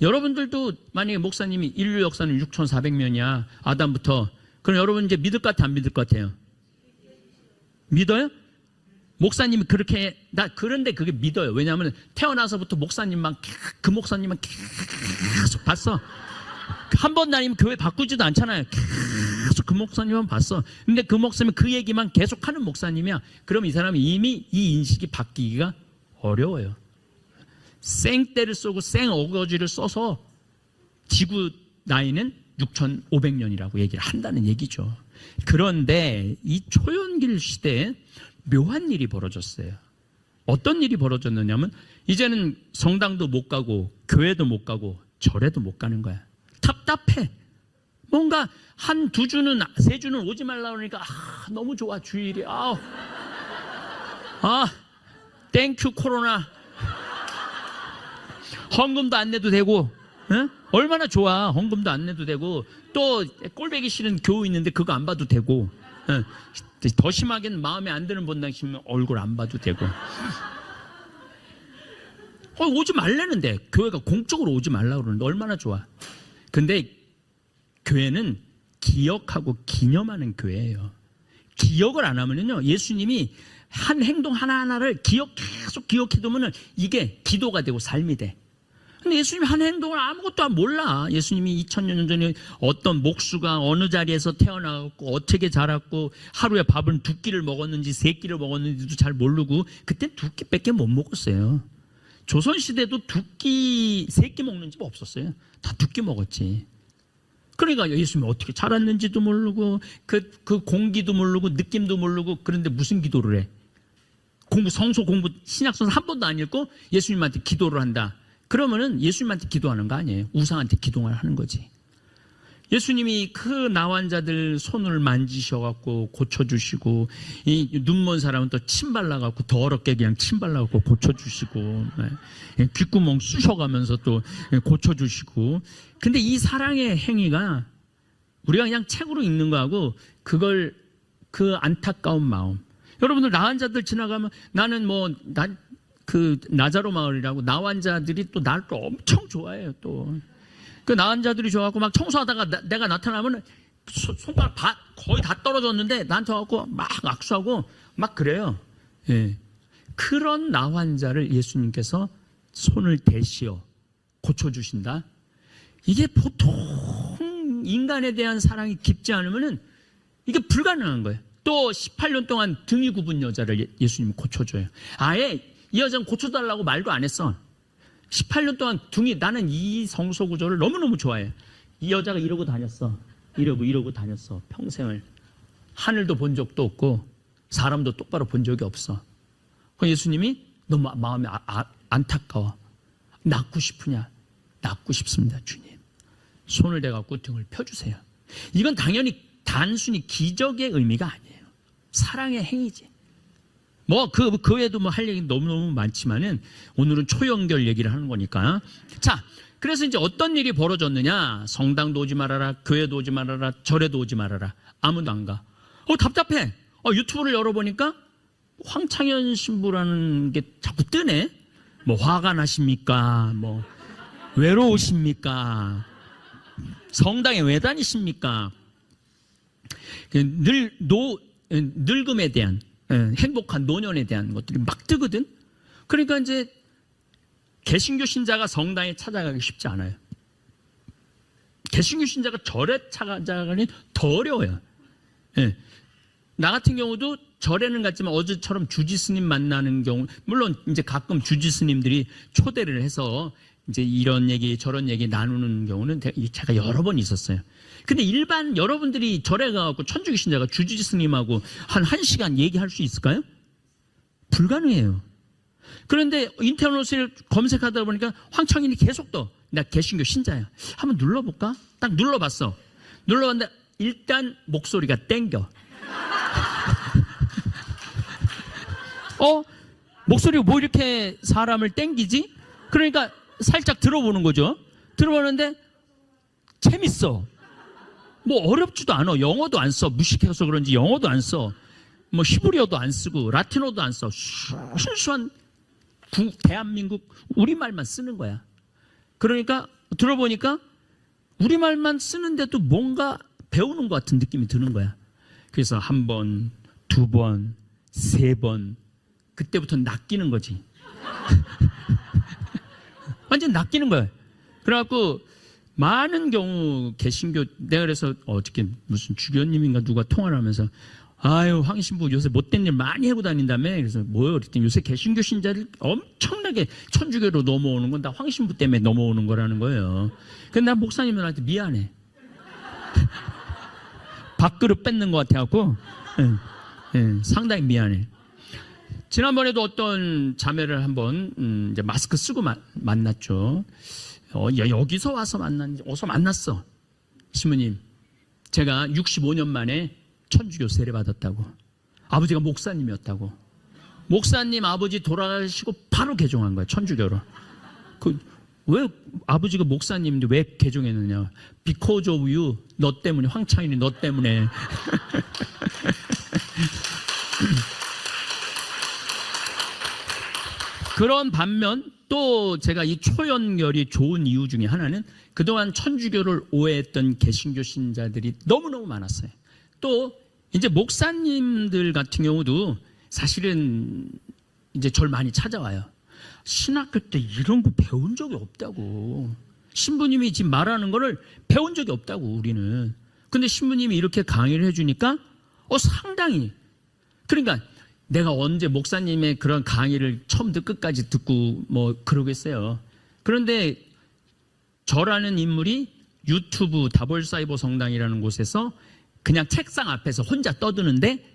[SPEAKER 1] 여러분들도 만약에 목사님이 인류 역사는 6,400년이야. 아담부터. 그럼 여러분 이제 믿을 것 같아, 안 믿을 것 같아요? 믿어요? 목사님이 그렇게 그런데 그게 믿어요. 왜냐하면 태어나서부터 목사님만 계속 봤어. 한 번 다니면 교회 바꾸지도 않잖아요. 계속 그 목사님만 봤어. 근데 그 목사님은 그 얘기만 계속 하는 목사님이야. 그럼 이 사람이 이미 이 인식이 바뀌기가 어려워요. 생떼를 쏘고 생어거지를 써서 지구 나이는 6,500년이라고 얘기를 한다는 얘기죠. 그런데 이 초연길 시대에 묘한 일이 벌어졌어요. 어떤 일이 벌어졌느냐면 이제는 성당도 못 가고 교회도 못 가고 절에도 못 가는 거야. 답답해. 뭔가 한 두 주는 세 주는 오지 말라 그러니까 너무 좋아 주일이. 땡큐 코로나. 헌금도 안 내도 되고, 응? 얼마나 좋아. 헌금도 안 내도 되고, 또 꼴배기 싫은 교우 있는데 그거 안 봐도 되고, 응? 더 심하게는 마음에 안 드는 분당시면 얼굴 안 봐도 되고. 오지 말라는데 교회가 공적으로 오지 말라고 그러는데 얼마나 좋아. 근데 교회는 기억하고 기념하는 교회예요. 기억을 안 하면은요, 예수님이 한 행동 하나하나를 계속 기억해두면은 이게 기도가 되고 삶이 돼. 근데 예수님이 한 행동을 아무것도 몰라. 예수님이 2000년 전에 어떤 목수가 어느 자리에서 태어나고 어떻게 자랐고 하루에 밥을 2끼를 먹었는지 3끼를 먹었는지도 잘 모르고 그때 2끼밖에 못 먹었어요. 조선시대도 2끼, 3끼 먹는 집 없었어요. 다 2끼 먹었지. 그러니까 예수님이 어떻게 자랐는지도 모르고 그 공기도 모르고 느낌도 모르고 그런데 무슨 기도를 해? 성서 공부 신약성서 한 번도 안 읽고 예수님한테 기도를 한다. 그러면은 예수님한테 기도하는 거 아니에요. 우상한테 기도를 하는 거지. 예수님이 그 나환자들 손을 만지셔갖고 고쳐주시고, 이 눈먼 사람은 또 침 발라갖고 더럽게 그냥 침 발라갖고 고쳐주시고, 귓구멍 쑤셔가면서 또 고쳐주시고. 근데 이 사랑의 행위가 우리가 그냥 책으로 읽는 거하고 그 안타까운 마음. 여러분들 나환자들 지나가면 나는 그 나자로 마을이라고 나환자들이 또 날 또 엄청 좋아해요. 또 그 나환자들이 좋아하고 막 청소하다가 내가 나타나면 손가락 거의 다 떨어졌는데 나한테 와갖고 막 악수하고 막 그래요. 예. 그런 나환자를 예수님께서 손을 대시어 고쳐주신다. 이게 보통 인간에 대한 사랑이 깊지 않으면은 이게 불가능한 거예요. 또 18년 동안 등이 굽은 여자를 예수님이 고쳐줘요. 아예 이 여자는 고쳐달라고 말도 안 했어. 18년 동안 나는 이 성소 구조를 너무너무 좋아해. 이 여자가 이러고 다녔어. 이러고 다녔어. 평생을. 하늘도 본 적도 없고 사람도 똑바로 본 적이 없어. 예수님이 너무 마음이 안타까워. 낫고 싶으냐? 낫고 싶습니다, 주님. 손을 대갖고 등을 펴주세요. 이건 당연히 단순히 기적의 의미가 아니에요. 사랑의 행위지. 그 외에도 할 얘기 너무너무 많지만은 오늘은 초연결 얘기를 하는 거니까. 자, 그래서 이제 어떤 일이 벌어졌느냐? 성당도 오지 말아라, 교회도 오지 말아라, 절에도 오지 말아라. 아무도 안 가. 답답해. 유튜브를 열어보니까 황창현 신부라는 게 자꾸 뜨네. 화가 나십니까? 외로우십니까? 성당에 왜 다니십니까? 늙음에 대한, 행복한 노년에 대한 것들이 막 뜨거든. 그러니까 이제 개신교 신자가 성당에 찾아가기 쉽지 않아요. 개신교 신자가 절에 찾아가니 더 어려워요. 예. 나 같은 경우도 절에는 갔지만 어제처럼 주지스님 만나는 경우, 물론 이제 가끔 주지스님들이 초대를 해서 이제 이런 얘기 저런 얘기 나누는 경우는 제가 여러 번 있었어요. 근데 일반 여러분들이 절에 가갖고 천주교 신자가 주지스님하고 한 1시간 얘기할 수 있을까요? 불가능해요. 그런데 인터넷을 검색하다 보니까 황창인이 계속 떠. 나 개신교 신자야. 한번 눌러볼까? 딱 눌러봤어. 눌러봤는데 일단 목소리가 땡겨. 목소리가 뭐 이렇게 사람을 땡기지? 그러니까 살짝 들어보는 거죠. 들어보는데 재밌어. 뭐 어렵지도 않아. 영어도 안 써. 무식해서 그런지 영어도 안 써. 뭐 히브리어도 안 쓰고 라틴어도 안 써. 순수한 대한민국 우리말만 쓰는 거야. 그러니까 들어보니까 우리말만 쓰는데도 뭔가 배우는 것 같은 느낌이 드는 거야. 그래서 한 번, 두 번, 세 번, 그때부터 낚이는 거지. 완전 낚이는 거야. 그래갖고 많은 경우 개신교, 내가 그래서 어저께 무슨 주교님인가 누가 통화를 하면서 아유 황신부 요새 못된 일 많이 하고 다닌다며. 그래서 뭐요? 그랬더니 요새 개신교 신자를 엄청나게 천주교로 넘어오는 건 다 황신부 때문에 넘어오는 거라는 거예요. 근데 난 목사님들한테 미안해. 밥그릇 뺏는 것 같아갖고 상당히 미안해. 지난번에도 어떤 자매를 한번 이제 마스크 쓰고 만났죠. 여기서 와서 어서 만났어. 신부님, 제가 65년 만에 천주교 세례 받았다고. 아버지가 목사님이었다고. 목사님 아버지 돌아가시고 바로 개종한 거야, 천주교로. 왜 아버지가 목사님인데 왜 개종했느냐? Because of you, 너 때문에, 황창인이 너 때문에. 그런 반면 또 제가 이 초연결이 좋은 이유 중에 하나는 그동안 천주교를 오해했던 개신교 신자들이 너무너무 많았어요. 또 이제 목사님들 같은 경우도 사실은 이제 절 많이 찾아와요. 신학교 때 이런 거 배운 적이 없다고. 신부님이 지금 말하는 거를 배운 적이 없다고 우리는. 근데 신부님이 이렇게 강의를 해주니까 상당히. 그러니까 내가 언제 목사님의 그런 강의를 처음부터 끝까지 듣고 뭐 그러겠어요. 그런데 저라는 인물이 유튜브 다볼사이버 성당이라는 곳에서 그냥 책상 앞에서 혼자 떠드는데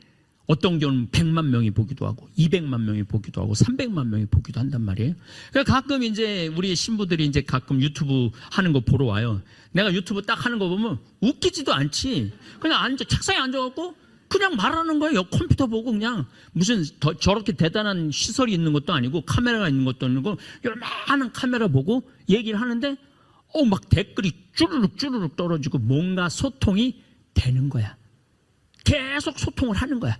[SPEAKER 1] 어떤 경우는 100만 명이 보기도 하고 200만 명이 보기도 하고 300만 명이 보기도 한단 말이에요. 그러니까 가끔 이제 우리 신부들이 이제 가끔 유튜브 하는 거 보러 와요. 내가 유튜브 딱 하는 거 보면 웃기지도 않지. 그냥 책상에 앉아갖고 그냥 말하는 거예요. 컴퓨터 보고 그냥 무슨 저렇게 대단한 시설이 있는 것도 아니고 카메라가 있는 것도 아니고 요만한 카메라 보고 얘기를 하는데 막 댓글이 쭈르륵 떨어지고 뭔가 소통이 되는 거야. 계속 소통을 하는 거야.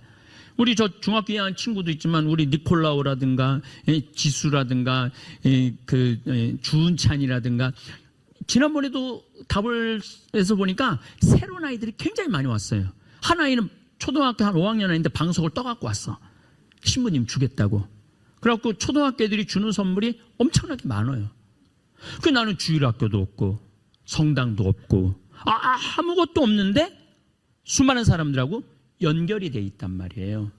[SPEAKER 1] 우리 저 중학교 2학년 친구도 있지만 우리 니콜라오라든가 지수라든가 주은찬이라든가 지난번에도 답을에서 보니까 새로운 아이들이 굉장히 많이 왔어요. 한 아이는 초등학교 한 5학년 아이인데 방석을 떠갖고 왔어. 신부님 주겠다고. 그래갖고 초등학교 애들이 주는 선물이 엄청나게 많아요. 나는 주일학교도 없고 성당도 없고 아무것도 없는데 수많은 사람들하고 연결이 돼 있단 말이에요.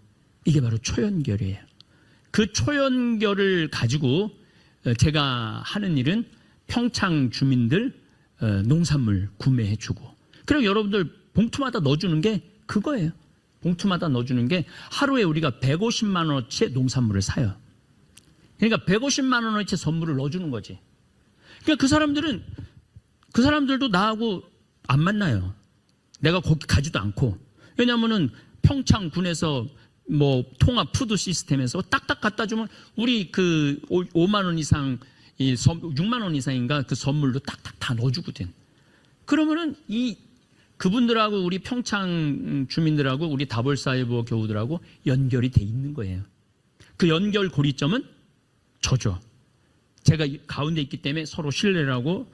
[SPEAKER 1] 이게 바로 초연결이에요. 그 초연결을 가지고 제가 하는 일은 평창 주민들 농산물 구매해주고, 그리고 여러분들 봉투마다 넣어주는 게 그거예요. 봉투마다 넣어주는 게 하루에 우리가 150만 원어치의 농산물을 사요. 그러니까 150만 원어치 선물을 넣어주는 거지. 그러니까 그 사람들도 나하고 안 만나요. 내가 거기 가지도 않고. 왜냐하면은 평창군에서 뭐 통합 푸드 시스템에서 딱딱 갖다 주면 우리 5만 원 이상, 6만 원 이상인가 그 선물도 딱딱 다 넣어주거든. 그러면은 그분들하고 우리 평창 주민들하고 우리 다볼사이버 교우들하고 연결이 돼 있는 거예요. 그 연결 고리점은 저죠. 제가 가운데 있기 때문에 서로 신뢰를 하고,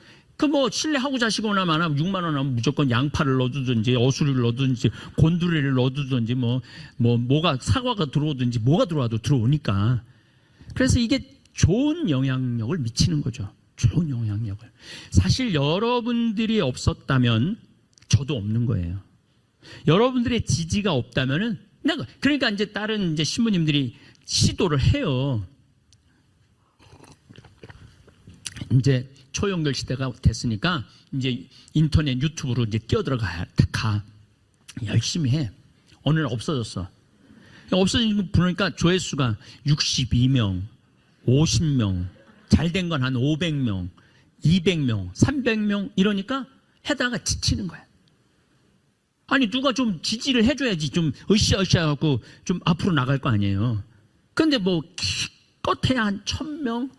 [SPEAKER 1] 신뢰하고 자시거나 마나 6만 원 하면 무조건 양파를 넣어두든지 어수리를 넣어두든지 곤두레를 넣어두든지 뭐가 사과가 들어오든지 뭐가 들어와도 들어오니까. 그래서 이게 좋은 영향력을 미치는 거죠. 좋은 영향력을. 사실 여러분들이 없었다면 저도 없는 거예요. 여러분들의 지지가 없다면은 내가, 그러니까 이제 다른 이제 신부님들이 시도를 해요. 이제 초연결 시대가 됐으니까 이제 인터넷 유튜브로 이제 뛰어들어가 열심히 해. 오늘 없어졌어. 없어진 거 보니까 조회수가 62명, 50명, 잘된 건 한 500명, 200명, 300명 이러니까 하다가 지치는 거야. 아니 누가 좀 지지를 해줘야지 좀 으쌰으쌰 하고 좀 앞으로 나갈 거 아니에요. 근데 뭐 기껏해야 한 1000명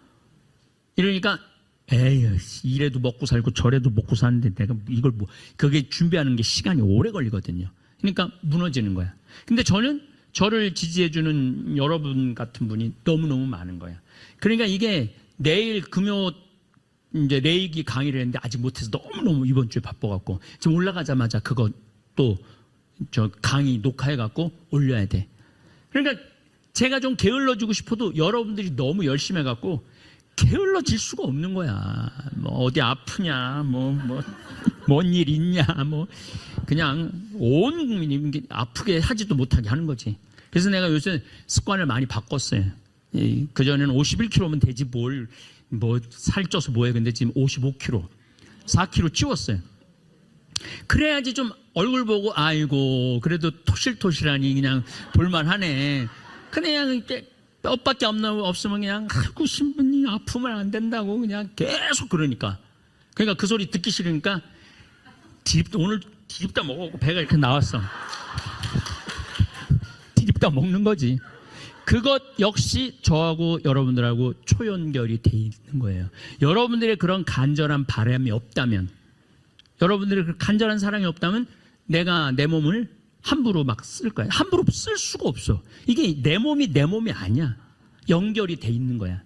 [SPEAKER 1] 이러니까 에이 이래도 먹고 살고 저래도 먹고 사는데 내가 이걸 뭐 그게 준비하는 게 시간이 오래 걸리거든요. 그러니까 무너지는 거야. 근데 저는 저를 지지해주는 여러분 같은 분이 너무너무 많은 거야. 그러니까 이게 내일 금요 이제 레이기 강의를 했는데 아직 못해서 너무너무 이번 주에 바빠갖고 지금 올라가자마자 그거 또 저 강의 녹화해갖고 올려야 돼. 그러니까 제가 좀 게을러지고 싶어도 여러분들이 너무 열심히 해갖고 게을러질 수가 없는 거야. 뭐 어디 아프냐, 뭔 일 있냐, 뭐 그냥 온 국민이 아프게 하지도 못하게 하는 거지. 그래서 내가 요새 습관을 많이 바꿨어요. 그전에는 51kg면 되지 뭐 살쪄서 뭐해. 근데 지금 55kg, 4kg 찌웠어요. 그래야지 좀 얼굴 보고 아이고 그래도 토실토실하니 그냥 볼만하네. 그냥 뼈밖에 없으면 그냥 아이고 신부님 아프면 안 된다고 그냥 계속 그러니까 그 소리 듣기 싫으니까 오늘 디립다 먹었고 배가 이렇게 나왔어. 디립다 먹는 거지. 그것 역시 저하고 여러분들하고 초연결이 돼 있는 거예요. 여러분들의 그런 간절한 바람이 없다면, 여러분들의 그 간절한 사랑이 없다면 내가 내 몸을 함부로 막 쓸 거야. 함부로 쓸 수가 없어. 이게 내 몸이 아니야. 연결이 돼 있는 거야.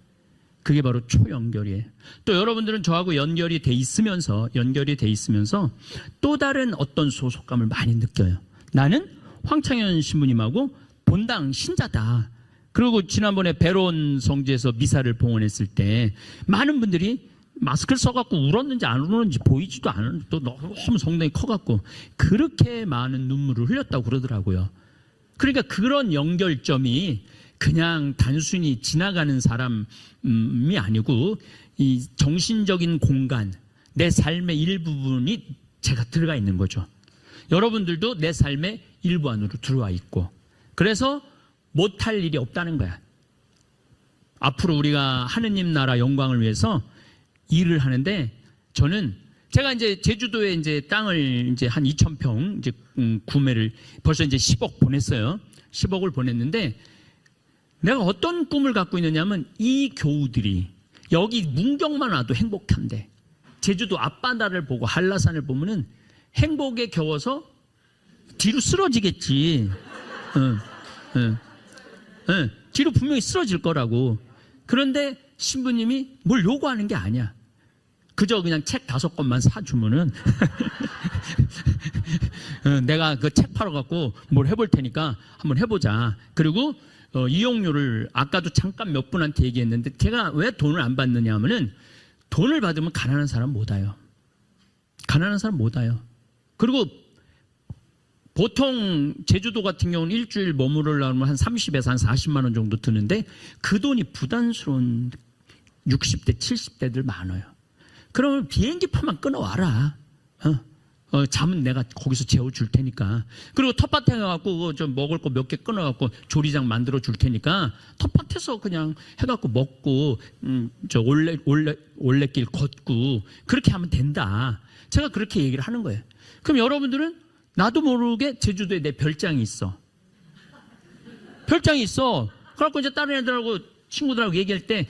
[SPEAKER 1] 그게 바로 초연결이에요. 또 여러분들은 저하고 연결이 돼 있으면서 또 다른 어떤 소속감을 많이 느껴요. 나는 황창현 신부님하고 본당 신자다. 그리고 지난번에 베론 성지에서 미사를 봉헌했을 때 많은 분들이 마스크를 써갖고 울었는지 안 울었는지 보이지도 않았는데 또 너무 성당이 커갖고 그렇게 많은 눈물을 흘렸다고 그러더라고요. 그러니까 그런 연결점이 그냥 단순히 지나가는 사람이 아니고 이 정신적인 공간, 내 삶의 일부분이 제가 들어가 있는 거죠. 여러분들도 내 삶의 일부 안으로 들어와 있고, 그래서 못할 일이 없다는 거야. 앞으로 우리가 하느님 나라 영광을 위해서 일을 하는데, 저는 제가 이제 제주도에 이제 땅을 이제 한 2,000평 이제 구매를 벌써 이제 10억 보냈어요. 10억을 보냈는데 내가 어떤 꿈을 갖고 있느냐면 이 교우들이 여기 문경만 와도 행복한데 제주도 앞바다를 보고 한라산을 보면은 행복에 겨워서 뒤로 쓰러지겠지. 뒤로 분명히 쓰러질 거라고. 그런데 신부님이 뭘 요구하는 게 아니야. 그저 그냥 책 5권만 사주면은 내가 그 책 팔아갖고 뭘 해볼 테니까 한번 해보자. 그리고 이용료를 아까도 잠깐 몇 분한테 얘기했는데 제가 왜 돈을 안 받느냐 하면은 돈을 받으면 가난한 사람 못 와요. 가난한 사람 못 와요. 그리고 보통 제주도 같은 경우는 일주일 머무르려면 한 30에서 한 40만 원 정도 드는데 그 돈이 부담스러운 60대 70대들 많아요. 그러면 비행기표만 끊어와라. 잠은 내가 거기서 재워줄 테니까. 그리고 텃밭에 가갖고 좀 먹을 거 몇 개 끊어갖고 조리장 만들어 줄 테니까 텃밭에서 그냥 해갖고 먹고 저 올레길 걷고 그렇게 하면 된다. 제가 그렇게 얘기를 하는 거예요. 그럼 여러분들은 나도 모르게 제주도에 내 별장이 있어. 별장이 있어. 그래갖고 이제 다른 애들하고 친구들하고 얘기할 때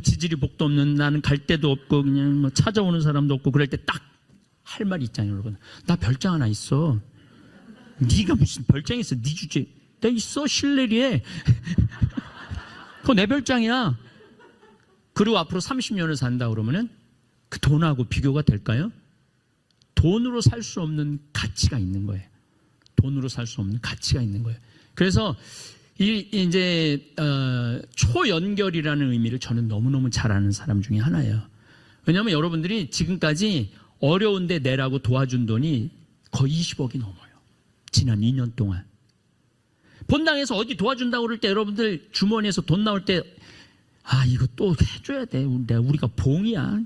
[SPEAKER 1] 지질이 복도 없는 나는 갈 데도 없고 그냥 뭐 찾아오는 사람도 없고 그럴 때 딱 할 말이 있잖아요, 여러분. 나 별장 하나 있어. 네가 무슨 별장이 있어? 네 주제. 나 있어, 실내리에. 그거 내 별장이야. 그리고 앞으로 30년을 산다 그러면은 그 돈하고 비교가 될까요? 돈으로 살 수 없는 가치가 있는 거예요. 돈으로 살 수 없는 가치가 있는 거예요. 그래서 이제 초연결이라는 의미를 저는 너무너무 잘 아는 사람 중에 하나예요. 왜냐하면 여러분들이 지금까지 어려운데 내라고 도와준 돈이 거의 20억이 넘어요. 지난 2년 동안. 본당에서 어디 도와준다고 그럴 때 여러분들 주머니에서 돈 나올 때 이거 또 해줘야 돼. 우리가 봉이야.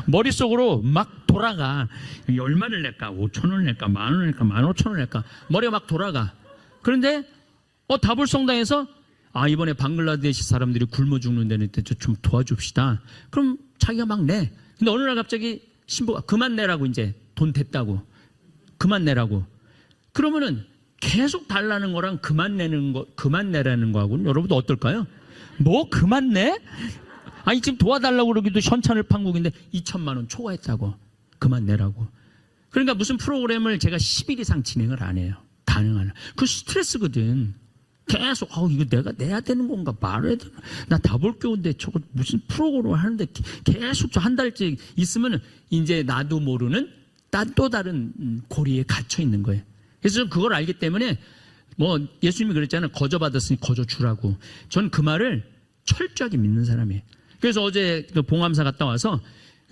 [SPEAKER 1] 머릿속으로 막 돌아가. 얼마를 낼까? 5,000원을 낼까? 10,000원을 낼까? 15,000원을 낼까? 머리가 막 돌아가. 그런데 다볼성당에서 이번에 방글라데시 사람들이 굶어 죽는 데는 좀 도와줍시다. 그럼 자기가 막 내. 근데 어느 날 갑자기 신부가 그만 내라고, 이제 돈 됐다고. 그만 내라고. 그러면은 계속 달라는 거랑 그만 내라는 거하고는 여러분도 어떨까요? 뭐 그만 내? 지금 도와달라고 그러기도 현찬을 판국인데 2천만 원 초과했다고. 그만 내라고. 그러니까 무슨 프로그램을 제가 10일 이상 진행을 안 해요. 가능한. 그 스트레스거든. 계속 이거 내가 내야 되는 건가 말해야 되나. 나 다볼교인데 저거 무슨 프로그램을 하는데 계속 저 한 달째 있으면 이제 나도 모르는 또 다른 고리에 갇혀 있는 거예요. 그래서 그걸 알기 때문에 예수님이 그랬잖아요. 거저 받았으니 거저 주라고. 전 그 말을 철저하게 믿는 사람이에요. 그래서 어제 그 봉암사 갔다 와서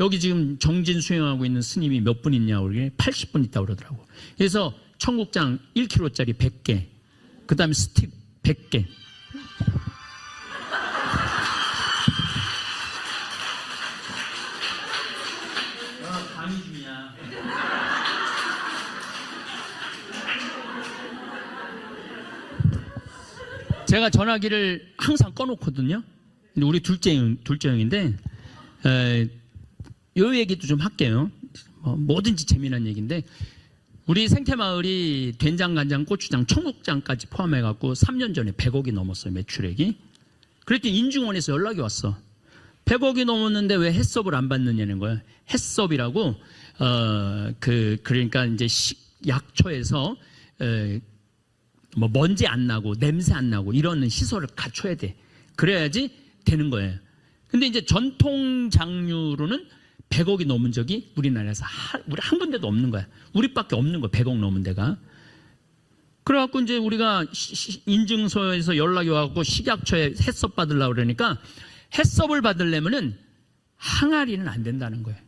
[SPEAKER 1] 여기 지금 정진 수행하고 있는 스님이 몇 분 있냐고 그러길래 80분 있다고 그러더라고. 그래서 청국장 1kg짜리 100개, 그 다음에 스틱 100개. 감이 중이야. 제가 전화기를 항상 꺼놓거든요. 근데 우리 둘째 형인데, 요 얘기도 좀 할게요. 뭐든지 재미난 얘기인데, 우리 생태마을이 된장, 간장, 고추장, 청국장까지 포함해갖고 3년 전에 100억이 넘었어요, 매출액이. 그랬더니 인중원에서 연락이 왔어. 100억이 넘었는데 왜 햇섭을 안 받느냐는 거예요. 햇섭이라고, 그러니까 이제 약초에서, 먼지 안 나고, 냄새 안 나고, 이런 시설을 갖춰야 돼. 그래야지 되는 거예요. 근데 이제 전통 장류로는 100억이 넘은 적이 우리나라에서 우리 한 군데도 없는 거야. 우리밖에 없는 거야. 100억 넘은 데가. 그래갖고 이제 우리가 인증서에서 연락이 와갖고 식약처에 햇섭 받으려고 그러니까 햇섭을 받으려면은 항아리는 안 된다는 거예요.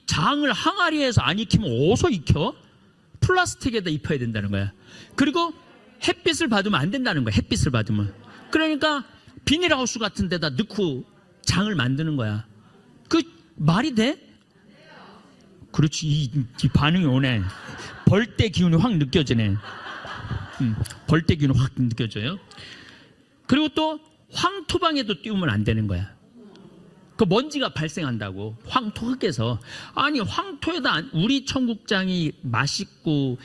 [SPEAKER 1] 장을 항아리에서 안 익히면 어디서 익혀? 플라스틱에다 입혀야 된다는 거야. 그리고 햇빛을 받으면 안 된다는 거야. 햇빛을 받으면. 그러니까 비닐하우스 같은 데다 넣고 장을 만드는 거야. 말이 돼? 그렇지. 이 반응이 오네. 벌떼 기운이 확 느껴지네. 벌떼 기운이 확 느껴져요. 그리고 또 황토방에도 띄우면 안 되는 거야. 그 먼지가 발생한다고. 황토 흙에서. 황토에다 우리 청국장이 맛있고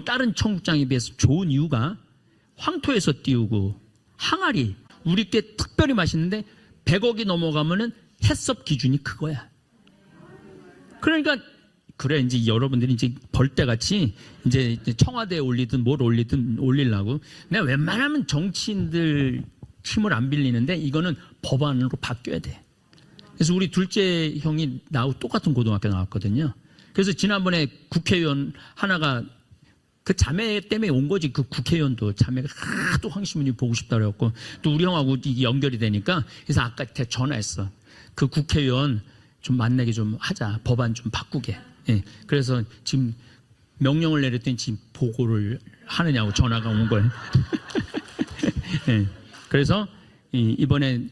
[SPEAKER 1] 다른 청국장에 비해서 좋은 이유가 황토에서 띄우고 항아리. 우리 게 특별히 맛있는데 100억이 넘어가면은 햇섭 기준이 그거야. 그러니까 그래 이제 여러분들이 이제 벌떼같이 이제 청와대에 올리든 뭘 올리든 올리려고. 내가 웬만하면 정치인들 힘을 안 빌리는데 이거는 법안으로 바뀌어야 돼. 그래서 우리 둘째 형이 나하고 똑같은 고등학교 나왔거든요. 그래서 지난번에 국회의원 하나가 그 자매 때문에 온 거지. 그 국회의원도 자매가 하도 황시문이 보고 싶다 그래갖고 또 우리 형하고 이게 연결이 되니까 그래서 아까 전화했어. 그 국회의원 좀 만나게 좀 하자. 법안 좀 바꾸게. 예. 그래서 지금 명령을 내렸더니 지금 보고를 하느냐고 전화가 온 거예요. 예. 그래서 이번에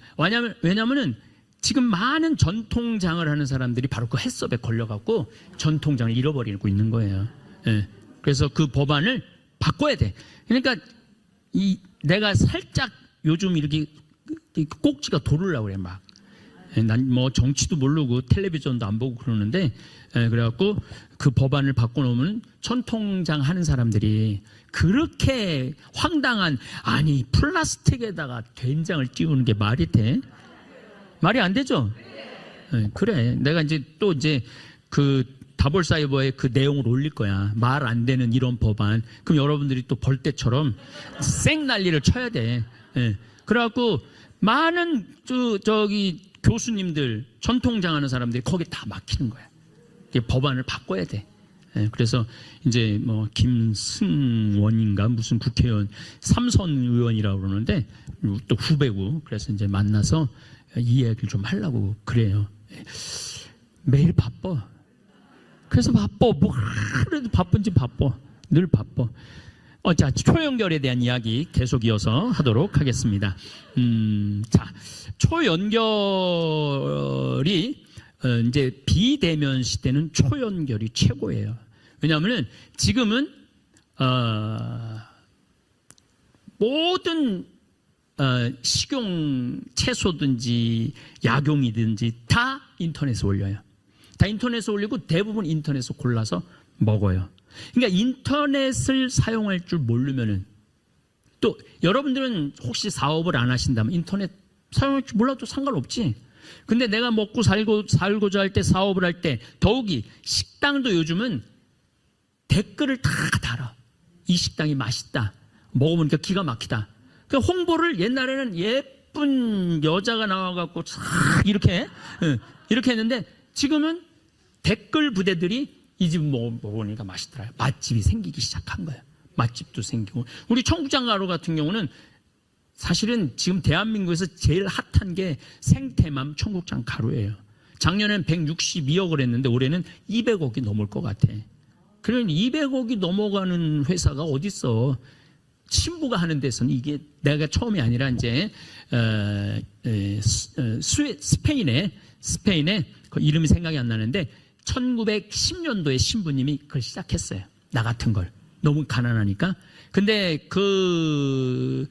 [SPEAKER 1] 왜냐면은 지금 많은 전통장을 하는 사람들이 바로 그 햇섭에 걸려갖고 전통장을 잃어버리고 있는 거예요. 예. 그래서 그 법안을 바꿔야 돼. 그러니까 내가 살짝 요즘 이렇게 꼭지가 돌으려고 그래 막. 난 정치도 모르고 텔레비전도 안 보고 그러는데 그래갖고 그 법안을 바꿔놓으면 전통장 하는 사람들이 그렇게 황당한 플라스틱에다가 된장을 띄우는 게 말이 돼? 말이 안 되죠? 그래. 내가 이제 또 그 다볼사이버에 그 내용을 올릴 거야. 말 안 되는 이런 법안. 그럼 여러분들이 또 벌떼처럼 쌩 난리를 쳐야 돼. 그래갖고 많은 교수님들, 전통장 하는 사람들이 거기 다 막히는 거야. 법안을 바꿔야 돼. 그래서 이제 김승원인가 무슨 국회의원 삼선 의원이라고 그러는데 또 후배고 그래서 이제 만나서 이 얘기를 좀 하려고 그래요. 매일 바빠. 그래서 바빠. 뭐 그래도 바쁜지 바빠. 늘 바빠. 자, 초연결에 대한 이야기 계속 이어서 하도록 하겠습니다. 자, 초연결이 이제 비대면 시대는 초연결이 최고예요. 왜냐하면 지금은 모든 식용 채소든지 약용이든지 다 인터넷에 올려요. 다 인터넷에 올리고 대부분 인터넷에서 골라서 먹어요. 그러니까 인터넷을 사용할 줄 모르면은, 또 여러분들은 혹시 사업을 안 하신다면 인터넷 사용할 줄 몰라도 상관없지. 근데 내가 먹고 살고자 할 때, 사업을 할 때, 더욱이 식당도 요즘은 댓글을 다 달아. 이 식당이 맛있다, 먹어보니까 기가 막히다. 그 홍보를 옛날에는 예쁜 여자가 나와갖고 싹 이렇게 했는데, 지금은 댓글 부대들이 이 집 먹으니까 맛있더라, 맛집이 생기기 시작한 거예요. 맛집도 생기고. 우리 청국장 가루 같은 경우는 사실은 지금 대한민국에서 제일 핫한 게 생태맘 청국장 가루예요. 작년엔 162억을 했는데 올해는 200억이 넘을 것 같아. 그러니 200억이 넘어가는 회사가 어딨어. 신부가 하는 데서는, 이게 내가 처음이 아니라 이제 스페인에 그 이름이 생각이 안 나는데 1910년도에 신부님이 그걸 시작했어요. 나 같은 걸. 너무 가난하니까. 근데 그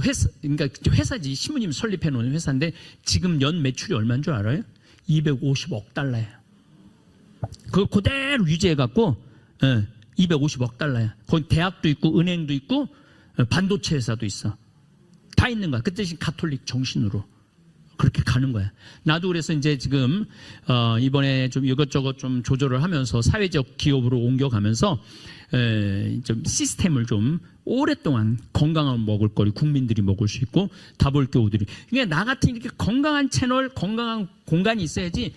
[SPEAKER 1] 회사, 그러니까 회사지, 신부님이 설립해 놓은 회사인데 지금 연 매출이 얼마인 줄 알아요? 250억 달러예요. 그걸 그대로 유지해 갖고 250억 달러야. 거기 대학도 있고 은행도 있고 반도체 회사도 있어. 다 있는 거야. 그 대신 가톨릭 정신으로 그렇게 가는 거야. 나도 그래서 이제 지금 이번에 좀 이것저것 좀 조절을 하면서 사회적 기업으로 옮겨가면서 좀 시스템을 좀 오랫동안 건강한 먹을거리 국민들이 먹을 수 있고 다볼교우들이, 그러니까 나 같은 이렇게 건강한 채널, 건강한 공간이 있어야지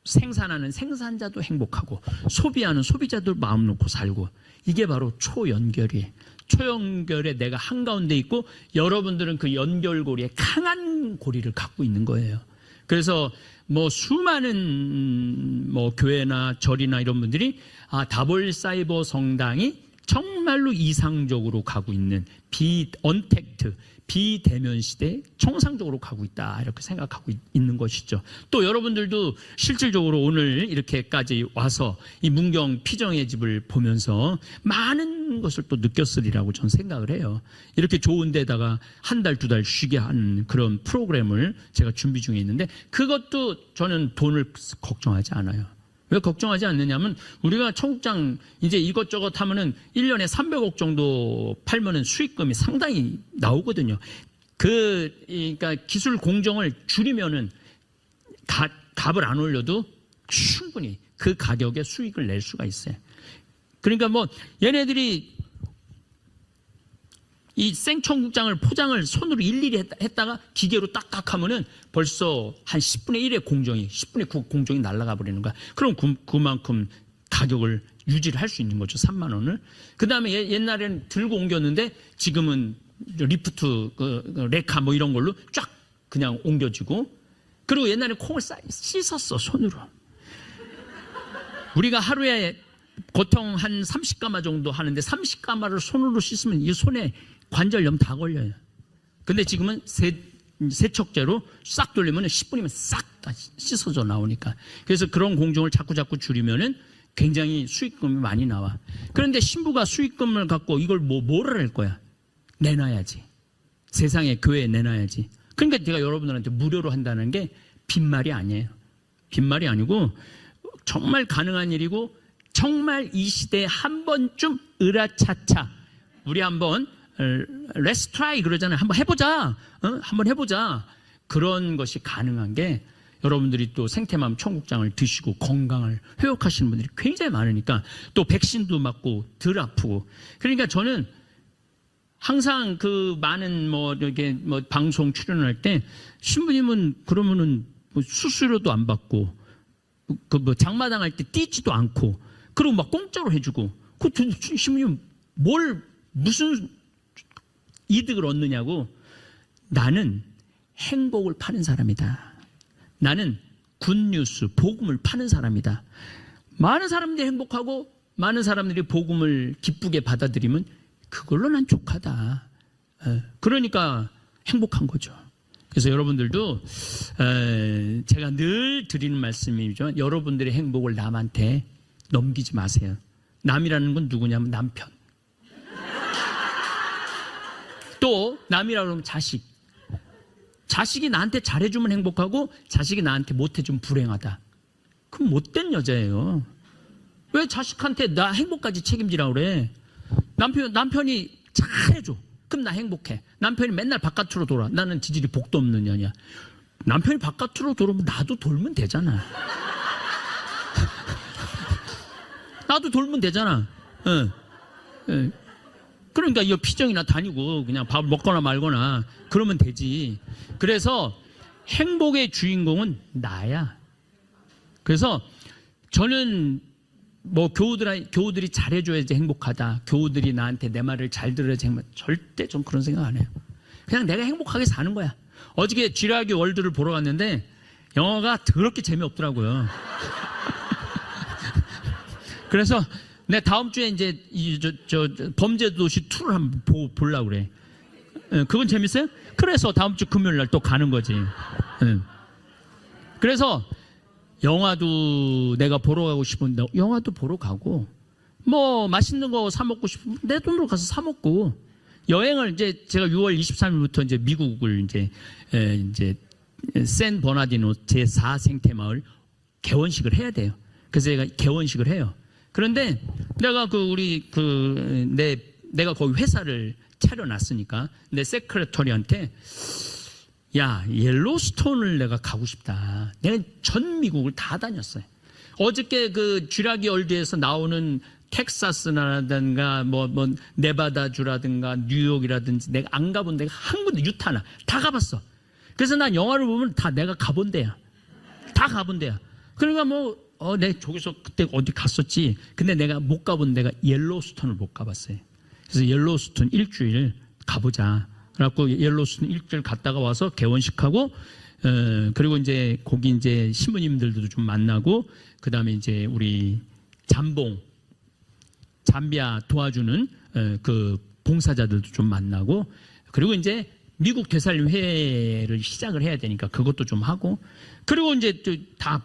[SPEAKER 1] 생산하는 생산자도 행복하고 소비하는 소비자도 마음 놓고 살고. 이게 바로 초연결이에요. 초연결에 내가 한가운데 있고 여러분들은 그 연결고리에 강한 고리를 갖고 있는 거예요. 그래서 뭐 수많은 뭐 교회나 절이나 이런 분들이 다볼 사이버 성당이 정말로 이상적으로 가고 있는 언택트, 비대면 시대에 정상적으로 가고 있다, 이렇게 생각하고 있는 것이죠. 또 여러분들도 실질적으로 오늘 이렇게까지 와서 이 문경 피정의 집을 보면서 많은 것을 또 느꼈으리라고 저는 생각을 해요. 이렇게 좋은 데다가 한 달, 두 달 쉬게 하는 그런 프로그램을 제가 준비 중에 있는데, 그것도 저는 돈을 걱정하지 않아요. 왜 걱정하지 않느냐면, 우리가 청국장 이제 이것저것 하면은 1년에 300억 정도 팔면은 수익금이 상당히 나오거든요. 그러니까 기술 공정을 줄이면은 값을 안 올려도 충분히 그 가격에 수익을 낼 수가 있어요. 그러니까 뭐 얘네들이 이 생청국장을 포장을 손으로 일일이 했다가 기계로 딱딱 하면은 벌써 한 10분의 1의 공정이, 10분의 9 공정이 날아가 버리는 거야. 그럼 그만큼 가격을 유지를 할 수 있는 거죠. 3만 원을. 그 다음에 옛날에는 들고 옮겼는데 지금은 리프트, 레카 뭐 이런 걸로 쫙 그냥 옮겨지고. 그리고 옛날에 콩을 씻었어, 손으로. 우리가 하루에 보통 한 30가마 정도 하는데 30가마를 손으로 씻으면 이 손에 관절염 다 걸려요. 근데 지금은 세척제로 싹 돌리면 10분이면 싹 다 씻어져 나오니까. 그래서 그런 공정을 자꾸 줄이면은 굉장히 수익금이 많이 나와. 그런데 신부가 수익금을 갖고 이걸 뭐를 할 거야? 내놔야지. 세상에 교회에 내놔야지. 그러니까 제가 여러분들한테 무료로 한다는 게 빈말이 아니에요. 빈말이 아니고 정말 가능한 일이고, 정말 이 시대에 한 번쯤 으라차차 우리 한번 Let's try 그러잖아요. 한번 해보자. 한번 해보자. 그런 것이 가능한 게, 여러분들이 또 생태맘 청국장을 드시고 건강을 회복하시는 분들이 굉장히 많으니까, 또 백신도 맞고 덜 아프고. 그러니까 저는 항상 그 많은 이렇게 방송 출연할 때, 신부님은 그러면은 수수료도 안 받고 장마당 할 때 뛰지도 않고, 그리고 막 공짜로 해주고, 그 신부님 무슨 이득을 얻느냐고. 나는 행복을 파는 사람이다. 나는 굿뉴스, 복음을 파는 사람이다. 많은 사람들이 행복하고 많은 사람들이 복음을 기쁘게 받아들이면 그걸로 난 족하다. 그러니까 행복한 거죠. 그래서 여러분들도 제가 늘 드리는 말씀이지만 여러분들의 행복을 남한테 넘기지 마세요. 남이라는 건 누구냐면 남편. 또 남이라고 하면 자식. 자식이 나한테 잘해주면 행복하고 자식이 나한테 못해주면 불행하다. 그럼 못된 여자예요. 왜 자식한테 나 행복까지 책임지라고 그래? 남편이 잘해줘. 그럼 나 행복해. 남편이 맨날 바깥으로 돌아. 나는 지질이 복도 없는 년이야. 남편이 바깥으로 돌으면 나도 돌면 되잖아. 나도 돌면 되잖아. 그러니까 이 피정이나 다니고 그냥 밥을 먹거나 말거나 그러면 되지. 그래서 행복의 주인공은 나야. 그래서 저는 뭐 교우들이 잘해줘야지 행복하다. 교우들이 나한테 내 말을 잘 들어야지 행복. 절대 전 그런 생각 안 해요. 그냥 내가 행복하게 사는 거야. 어저께 쥐라기 월드를 보러 갔는데 영화가 더럽게 재미없더라고요. 그래서 내 다음 주에 이제 범죄도시 2를 한번 보려고 그래. 그건 재밌어요? 그래서 다음 주 금요일 날 또 가는 거지. 그래서 영화도 내가 보러 가고 싶은데 영화도 보러 가고 뭐 맛있는 거 사 먹고 싶으면 내 돈으로 가서 사 먹고 여행을 이제 제가 6월 23일부터 이제 미국을 이제 샌 버나디노 제4 생태마을 개원식을 해야 돼요. 그래서 제가 개원식을 해요. 그런데 내가 내가 거기 회사를 차려놨으니까 내 세크레터리한테 야, 옐로스톤을 내가 가고 싶다. 내가 전 미국을 다 다녔어요. 어저께 그 쥐라기 월드에서 나오는 텍사스라든가 뭐 네바다주라든가 뉴욕이라든지 내가 안 가본 데가 한 군데 유타나 다 가봤어. 그래서 난 영화를 보면 다 내가 가본 데야. 다 가본 데야. 그러니까 내가 저기서 그때 어디 갔었지. 근데 내가 못 가본 데가 옐로스톤을 못 가봤어요. 그래서 옐로스톤 일주일 가보자. 그래갖고 옐로스톤 일주일 갔다가 와서 개원식하고 그리고 이제 거기 이제 신부님들도 좀 만나고 그 다음에 이제 우리 잠비아 도와주는 그 봉사자들도 좀 만나고 그리고 이제 미국 되살림 회를 시작을 해야 되니까 그것도 좀 하고 그리고 이제 또 다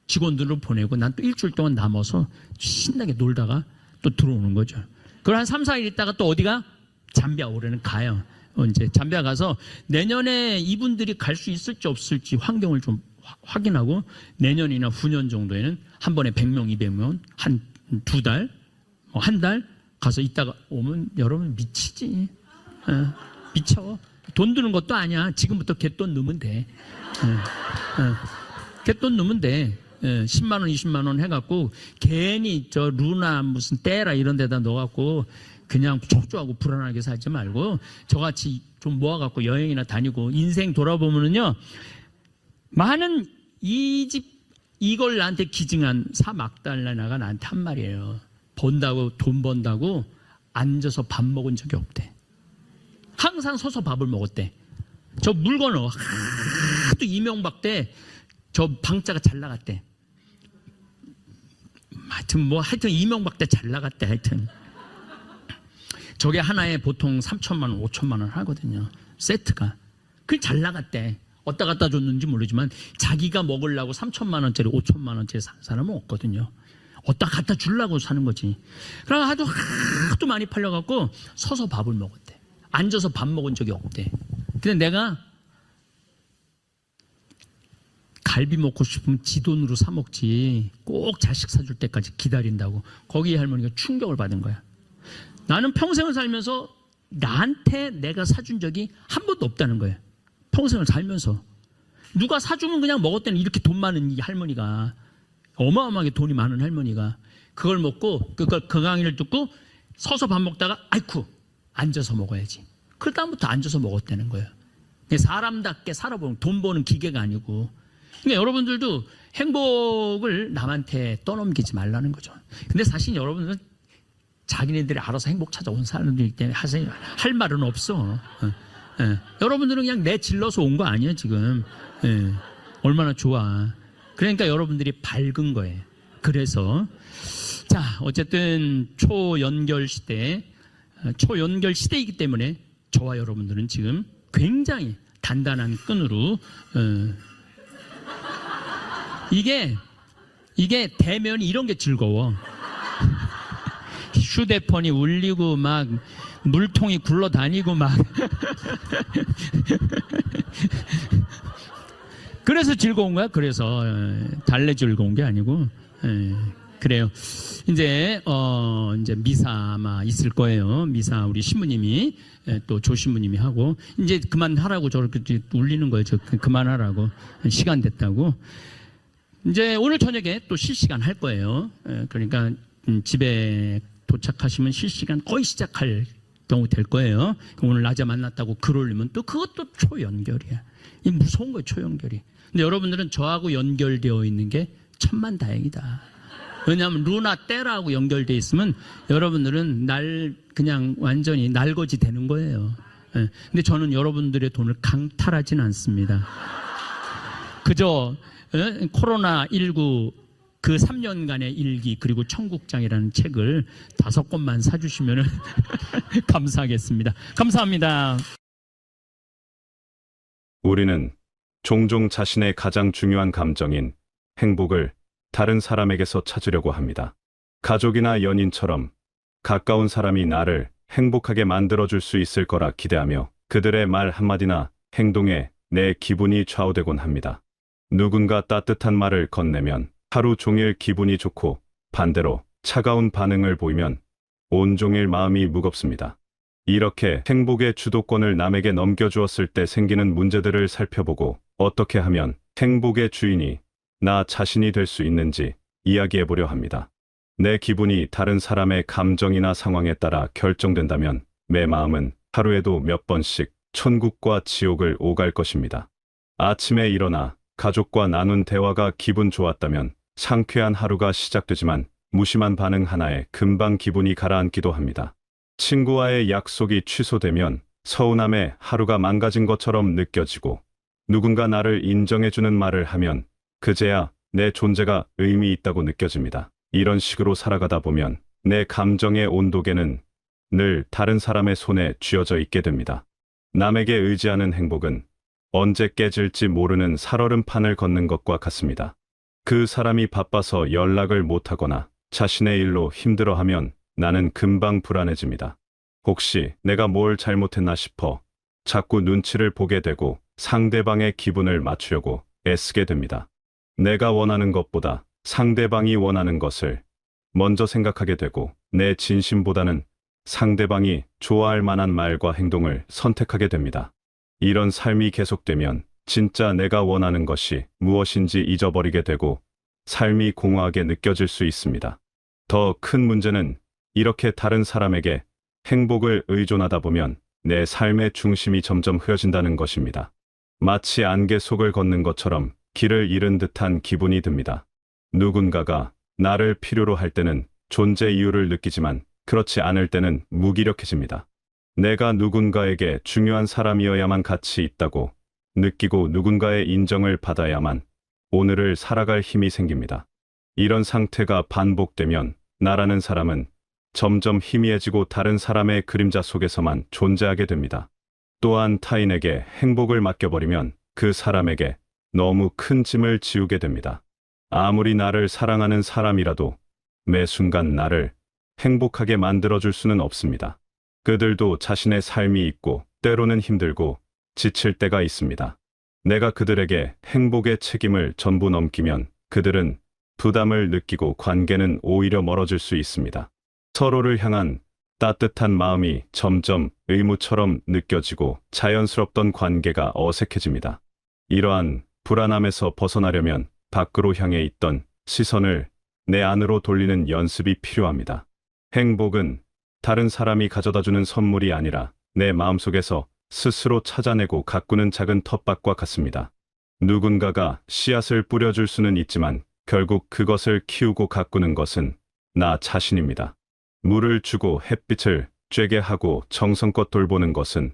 [SPEAKER 1] 직원들을 보내고 난 또 일주일 동안 남아서 신나게 놀다가 또 들어오는 거죠. 그걸 한 3, 4일 있다가 또 어디가? 잠비아 올해는 가요. 이제 잠비아 가서 내년에 이분들이 갈 수 있을지 없을지 환경을 좀 확인하고 내년이나 후년 정도에는 한 번에 100명, 200명 한 2달, 한 달 가서 있다가 오면 여러분 미치지. 미쳐. 돈 드는 것도 아니야. 지금부터 갯돈 넣으면 돼. 갯돈 넣으면 돼. 10만 원, 20만 원 해갖고 괜히 저 루나 무슨 때라 이런 데다 넣어갖고 그냥 촉촉하고 불안하게 살지 말고 저같이 좀 모아갖고 여행이나 다니고 인생 돌아보면은요 많은 이걸 나한테 기증한 사막달라나가 나한테 한 말이에요. 돈 번다고 앉아서 밥 먹은 적이 없대. 항상 서서 밥을 먹었대. 저 물건을 하도 이명박 때 저 방자가 잘 나갔대. 하여튼 이명박 때 잘 나갔대. 하여튼 저게 하나에 보통 3천만 원, 5천만 원 하거든요. 세트가. 그게 잘 나갔대. 어디다 갖다 줬는지 모르지만 자기가 먹으려고 3천만 원짜리, 5천만 원짜리 산 사람은 없거든요. 어디다 갖다 주려고 사는 거지. 그럼 하도 많이 팔려갖고 서서 밥을 먹었대. 앉아서 밥 먹은 적이 없대. 근데 내가 갈비 먹고 싶으면 지 돈으로 사 먹지 꼭 자식 사줄 때까지 기다린다고. 거기 할머니가 충격을 받은 거야. 나는 평생을 살면서 나한테 내가 사준 적이 한 번도 없다는 거예요. 평생을 살면서. 누가 사주면 그냥 먹었다는 이렇게 돈 많은 이 할머니가 어마어마하게 돈이 많은 할머니가 그걸 먹고 그 강의를 듣고 서서 밥 먹다가 아이쿠 앉아서 먹어야지. 그 다음부터 앉아서 먹었다는 거예요. 사람답게 살아보는 돈 버는 기계가 아니고. 그러니까 여러분들도 행복을 남한테 떠넘기지 말라는 거죠. 근데 사실 여러분들은 자기네들이 알아서 행복 찾아온 사람들이기 때문에 할 말은 없어. 예. 여러분들은 그냥 내 질러서 온 거 아니에요, 지금. 예. 얼마나 좋아. 그러니까 여러분들이 밝은 거예요. 그래서 자, 어쨌든 초연결 시대이기 때문에 저와 여러분들은 지금 굉장히 단단한 끈으로 이게 대면이 이런 게 즐거워. 휴대폰이 울리고 막 물통이 굴러다니고 막 그래서 즐거운 거야. 그래서 달래 즐거운 게 아니고 그래요. 이제 미사 아마 있을 거예요. 미사 우리 신부님이 또 조 신부님이 하고 이제 그만하라고 저렇게 울리는 거예요. 그만하라고 시간 됐다고. 이제 오늘 저녁에 또 실시간 할 거예요. 그러니까 집에 도착하시면 실시간 거의 시작할 경우 될 거예요. 오늘 낮에 만났다고 글 올리면 또 그것도 초연결이야. 이 무서운 거예요, 초연결이. 근데 여러분들은 저하고 연결되어 있는 게 천만다행이다. 왜냐하면 루나 때라고 연결되어 있으면 여러분들은 그냥 완전히 날거지 되는 거예요. 근데 저는 여러분들의 돈을 강탈하진 않습니다. 그저 코로나19 그 3년간의 일기 그리고 청국장이라는 책을 5권만 사주시면 감사하겠습니다. 감사합니다.
[SPEAKER 2] 우리는 종종 자신의 가장 중요한 감정인 행복을 다른 사람에게서 찾으려고 합니다. 가족이나 연인처럼 가까운 사람이 나를 행복하게 만들어줄 수 있을 거라 기대하며 그들의 말 한마디나 행동에 내 기분이 좌우되곤 합니다. 누군가 따뜻한 말을 건네면 하루 종일 기분이 좋고 반대로 차가운 반응을 보이면 온종일 마음이 무겁습니다. 이렇게 행복의 주도권을 남에게 넘겨주었을 때 생기는 문제들을 살펴보고 어떻게 하면 행복의 주인이 나 자신이 될 수 있는지 이야기해보려 합니다. 내 기분이 다른 사람의 감정이나 상황에 따라 결정된다면 내 마음은 하루에도 몇 번씩 천국과 지옥을 오갈 것입니다. 아침에 일어나 가족과 나눈 대화가 기분 좋았다면 상쾌한 하루가 시작되지만 무심한 반응 하나에 금방 기분이 가라앉기도 합니다. 친구와의 약속이 취소되면 서운함에 하루가 망가진 것처럼 느껴지고 누군가 나를 인정해주는 말을 하면 그제야 내 존재가 의미 있다고 느껴집니다. 이런 식으로 살아가다 보면 내 감정의 온도계는 늘 다른 사람의 손에 쥐어져 있게 됩니다. 남에게 의지하는 행복은 언제 깨질지 모르는 살얼음판을 걷는 것과 같습니다. 그 사람이 바빠서 연락을 못하거나 자신의 일로 힘들어하면 나는 금방 불안해집니다. 혹시 내가 뭘 잘못했나 싶어 자꾸 눈치를 보게 되고 상대방의 기분을 맞추려고 애쓰게 됩니다. 내가 원하는 것보다 상대방이 원하는 것을 먼저 생각하게 되고 내 진심보다는 상대방이 좋아할 만한 말과 행동을 선택하게 됩니다. 이런 삶이 계속되면 진짜 내가 원하는 것이 무엇인지 잊어버리게 되고 삶이 공허하게 느껴질 수 있습니다. 더 큰 문제는 이렇게 다른 사람에게 행복을 의존하다 보면 내 삶의 중심이 점점 흐려진다는 것입니다. 마치 안개 속을 걷는 것처럼 길을 잃은 듯한 기분이 듭니다. 누군가가 나를 필요로 할 때는 존재 이유를 느끼지만 그렇지 않을 때는 무기력해집니다. 내가 누군가에게 중요한 사람이어야만 가치 있다고 느끼고 누군가의 인정을 받아야만 오늘을 살아갈 힘이 생깁니다. 이런 상태가 반복되면 나라는 사람은 점점 희미해지고 다른 사람의 그림자 속에서만 존재하게 됩니다. 또한 타인에게 행복을 맡겨버리면 그 사람에게 너무 큰 짐을 지우게 됩니다. 아무리 나를 사랑하는 사람이라도 매 순간 나를 행복하게 만들어줄 수는 없습니다. 그들도 자신의 삶이 있고 때로는 힘들고 지칠 때가 있습니다. 내가 그들에게 행복의 책임을 전부 넘기면 그들은 부담을 느끼고 관계는 오히려 멀어질 수 있습니다. 서로를 향한 따뜻한 마음이 점점 의무처럼 느껴지고 자연스럽던 관계가 어색해집니다. 이러한 불안함에서 벗어나려면 밖으로 향해 있던 시선을 내 안으로 돌리는 연습이 필요합니다. 행복은 다른 사람이 가져다주는 선물이 아니라 내 마음속에서 스스로 찾아내고 가꾸는 작은 텃밭과 같습니다. 누군가가 씨앗을 뿌려줄 수는 있지만 결국 그것을 키우고 가꾸는 것은 나 자신입니다. 물을 주고 햇빛을 쬐게 하고 정성껏 돌보는 것은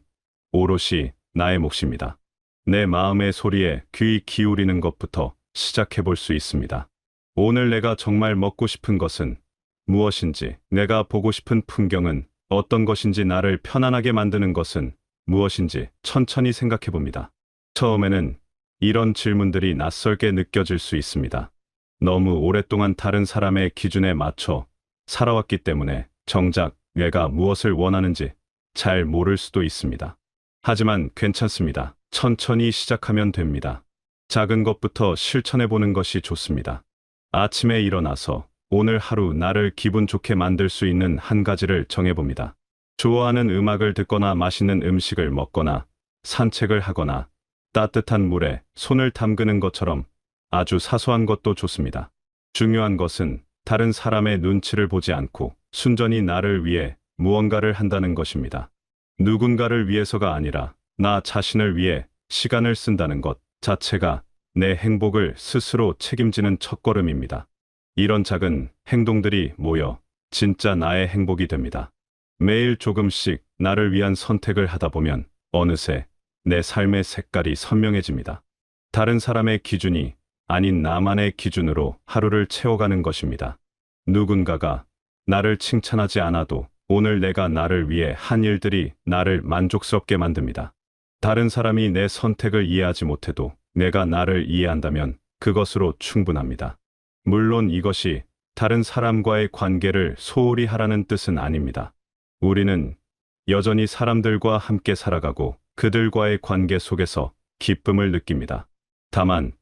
[SPEAKER 2] 오롯이 나의 몫입니다. 내 마음의 소리에 귀 기울이는 것부터 시작해 볼 수 있습니다. 오늘 내가 정말 먹고 싶은 것은 무엇인지, 내가 보고 싶은 풍경은 어떤 것인지, 나를 편안하게 만드는 것은 무엇인지 천천히 생각해 봅니다. 처음에는 이런 질문들이 낯설게 느껴질 수 있습니다. 너무 오랫동안 다른 사람의 기준에 맞춰 살아왔기 때문에 정작 내가 무엇을 원하는지 잘 모를 수도 있습니다. 하지만 괜찮습니다. 천천히 시작하면 됩니다. 작은 것부터 실천해 보는 것이 좋습니다. 아침에 일어나서 오늘 하루 나를 기분 좋게 만들 수 있는 한 가지를 정해봅니다. 좋아하는 음악을 듣거나 맛있는 음식을 먹거나 산책을 하거나 따뜻한 물에 손을 담그는 것처럼 아주 사소한 것도 좋습니다. 중요한 것은 다른 사람의 눈치를 보지 않고 순전히 나를 위해 무언가를 한다는 것입니다. 누군가를 위해서가 아니라 나 자신을 위해 시간을 쓴다는 것 자체가 내 행복을 스스로 책임지는 첫걸음입니다. 이런 작은 행동들이 모여 진짜 나의 행복이 됩니다. 매일 조금씩 나를 위한 선택을 하다 보면 어느새 내 삶의 색깔이 선명해집니다. 다른 사람의 기준이 아닌 나만의 기준으로 하루를 채워가는 것입니다. 누군가가 나를 칭찬하지 않아도 오늘 내가 나를 위해 한 일들이 나를 만족스럽게 만듭니다. 다른 사람이 내 선택을 이해하지 못해도 내가 나를 이해한다면 그것으로 충분합니다. 물론 이것이 다른 사람과의 관계를 소홀히 하라는 뜻은 아닙니다. 우리는 여전히 사람들과 함께 살아가고 그들과의 관계 속에서 기쁨을 느낍니다. 다만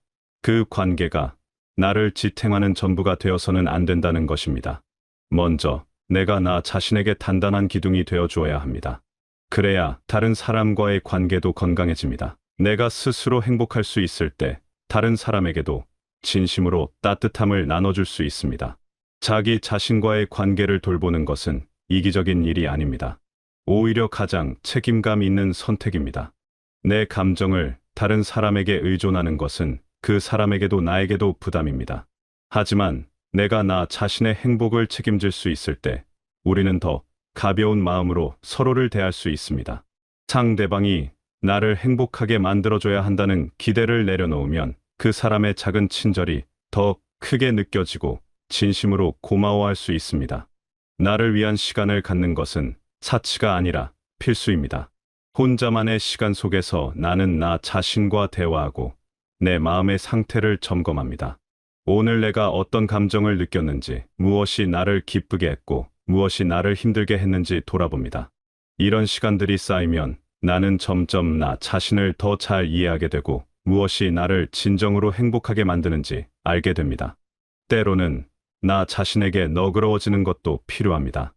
[SPEAKER 2] 그 관계가 나를 지탱하는 전부가 되어서는 안 된다는 것입니다. 먼저 내가 나 자신에게 단단한 기둥이 되어 주어야 합니다. 그래야 다른 사람과의 관계도 건강해집니다. 내가 스스로 행복할 수 있을 때 다른 사람에게도 진심으로 따뜻함을 나눠줄 수 있습니다. 자기 자신과의 관계를 돌보는 것은 이기적인 일이 아닙니다. 오히려 가장 책임감 있는 선택입니다. 내 감정을 다른 사람에게 의존하는 것은 그 사람에게도 나에게도 부담입니다. 하지만 내가 나 자신의 행복을 책임질 수 있을 때 우리는 더 가벼운 마음으로 서로를 대할 수 있습니다. 상대방이 나를 행복하게 만들어줘야 한다는 기대를 내려놓으면 그 사람의 작은 친절이 더 크게 느껴지고 진심으로 고마워할 수 있습니다. 나를 위한 시간을 갖는 것은 사치가 아니라 필수입니다. 혼자만의 시간 속에서 나는 나 자신과 대화하고 내 마음의 상태를 점검합니다. 오늘 내가 어떤 감정을 느꼈는지, 무엇이 나를 기쁘게 했고 무엇이 나를 힘들게 했는지 돌아봅니다. 이런 시간들이 쌓이면 나는 점점 나 자신을 더 잘 이해하게 되고 무엇이 나를 진정으로 행복하게 만드는지 알게 됩니다. 때로는 나 자신에게 너그러워지는 것도 필요합니다.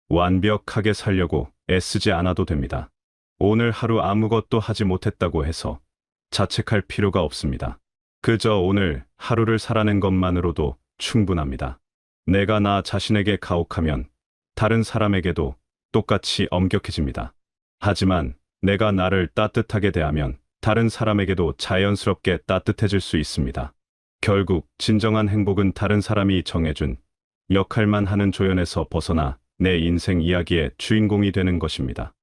[SPEAKER 2] 완벽하게 살려고 애쓰지 않아도 됩니다. 오늘 하루 아무것도 하지 못했다고 해서 자책할 필요가 없습니다. 그저 오늘 하루를 살아낸 것만으로도 충분합니다. 내가 나 자신에게 가혹하면 다른 사람에게도 똑같이 엄격해집니다. 하지만 내가 나를 따뜻하게 대하면 다른 사람에게도 자연스럽게 따뜻해질 수 있습니다. 결국 진정한 행복은 다른 사람이 정해준 역할만 하는 조연에서 벗어나 내 인생 이야기의 주인공이 되는 것입니다.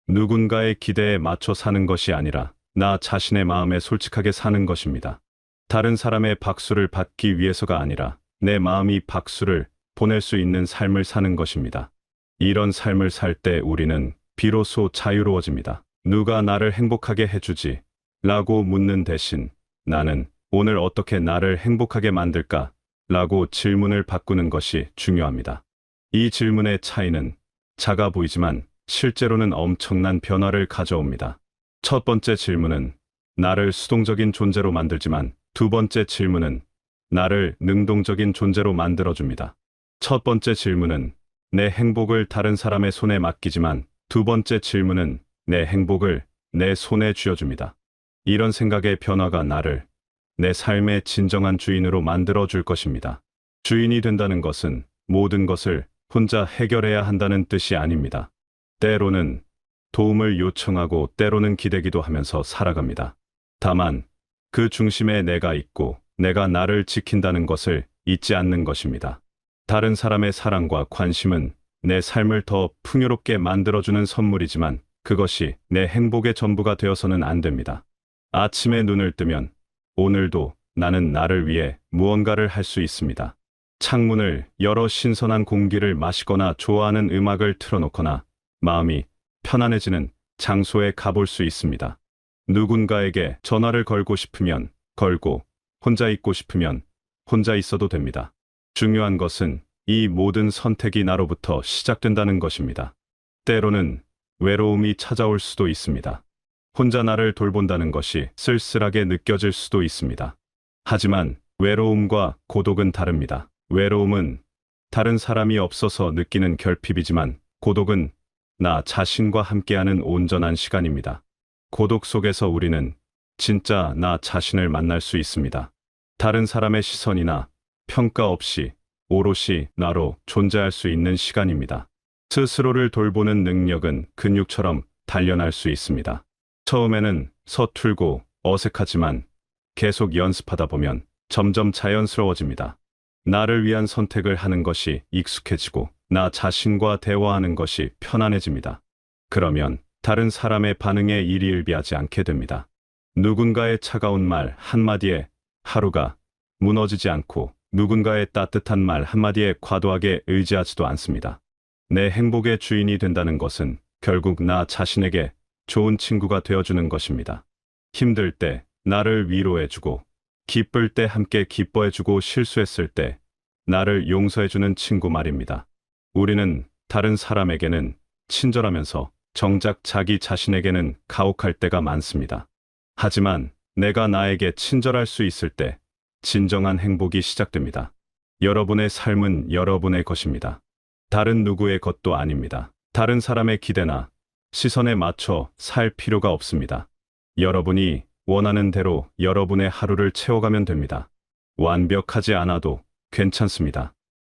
[SPEAKER 2] 누군가의 기대에 맞춰 사는 것이 아니라 나 자신의 마음에 솔직하게 사는 것입니다. 다른 사람의 박수를 받기 위해서가 아니라 내 마음이 박수를 보낼 수 있는 삶을 사는 것입니다. 이런 삶을 살 때 우리는 비로소 자유로워집니다. 누가 나를 행복하게 해주지? 라고 묻는 대신 나는 오늘 어떻게 나를 행복하게 만들까? 라고 질문을 바꾸는 것이 중요합니다. 이 질문의 차이는 작아 보이지만 실제로는 엄청난 변화를 가져옵니다. 첫 번째 질문은 나를 수동적인 존재로 만들지만 두 번째 질문은 나를 능동적인 존재로 만들어줍니다. 첫 번째 질문은 내 행복을 다른 사람의 손에 맡기지만 두 번째 질문은 내 행복을 내 손에 쥐어줍니다. 이런 생각의 변화가 나를 내 삶의 진정한 주인으로 만들어줄 것입니다. 주인이 된다는 것은 모든 것을 혼자 해결해야 한다는 뜻이 아닙니다. 때로는 도움을 요청하고 때로는 기대기도 하면서 살아갑니다. 다만 그 중심에 내가 있고 내가 나를 지킨다는 것을 잊지 않는 것입니다. 다른 사람의 사랑과 관심은 내 삶을 더 풍요롭게 만들어주는 선물이지만 그것이 내 행복의 전부가 되어서는 안 됩니다. 아침에 눈을 뜨면 오늘도 나는 나를 위해 무언가를 할 수 있습니다. 창문을 열어 신선한 공기를 마시거나 좋아하는 음악을 틀어놓거나 마음이 편안해지는 장소에 가볼 수 있습니다. 누군가에게 전화를 걸고 싶으면 걸고 혼자 있고 싶으면 혼자 있어도 됩니다. 중요한 것은 이 모든 선택이 나로부터 시작된다는 것입니다. 때로는 외로움이 찾아올 수도 있습니다. 혼자 나를 돌본다는 것이 쓸쓸하게 느껴질 수도 있습니다. 하지만 외로움과 고독은 다릅니다. 외로움은 다른 사람이 없어서 느끼는 결핍이지만 고독은 나 자신과 함께하는 온전한 시간입니다. 고독 속에서 우리는 진짜 나 자신을 만날 수 있습니다. 다른 사람의 시선이나 평가 없이 오롯이 나로 존재할 수 있는 시간입니다. 스스로를 돌보는 능력은 근육처럼 단련할 수 있습니다. 처음에는 서툴고 어색하지만 계속 연습하다 보면 점점 자연스러워집니다. 나를 위한 선택을 하는 것이 익숙해지고 나 자신과 대화하는 것이 편안해집니다. 그러면 다른 사람의 반응에 일희일비하지 않게 됩니다. 누군가의 차가운 말 한마디에 하루가 무너지지 않고 누군가의 따뜻한 말 한마디에 과도하게 의지하지도 않습니다. 내 행복의 주인이 된다는 것은 결국 나 자신에게 좋은 친구가 되어주는 것입니다. 힘들 때 나를 위로해주고 기쁠 때 함께 기뻐해주고 실수했을 때 나를 용서해주는 친구 말입니다. 우리는 다른 사람에게는 친절하면서 정작 자기 자신에게는 가혹할 때가 많습니다. 하지만 내가 나에게 친절할 수 있을 때 진정한 행복이 시작됩니다. 여러분의 삶은 여러분의 것입니다. 다른 누구의 것도 아닙니다. 다른 사람의 기대나 시선에 맞춰 살 필요가 없습니다. 여러분이 원하는 대로 여러분의 하루를 채워가면 됩니다. 완벽하지 않아도 괜찮습니다.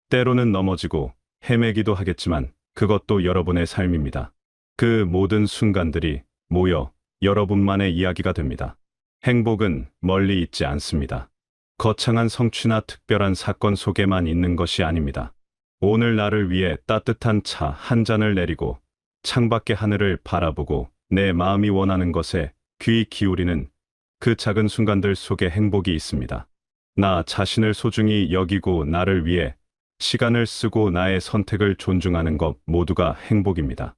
[SPEAKER 2] 때로는 넘어지고 헤매기도 하겠지만 그것도 여러분의 삶입니다. 그 모든 순간들이 모여 여러분만의 이야기가 됩니다. 행복은 멀리 있지 않습니다. 거창한 성취나 특별한 사건 속에만 있는 것이 아닙니다. 오늘 나를 위해 따뜻한 차 한 잔을 내리고 창밖의 하늘을 바라보고 내 마음이 원하는 것에 귀 기울이는 그 작은 순간들 속에 행복이 있습니다. 나 자신을 소중히 여기고 나를 위해 시간을 쓰고 나의 선택을 존중하는 것 모두가 행복입니다.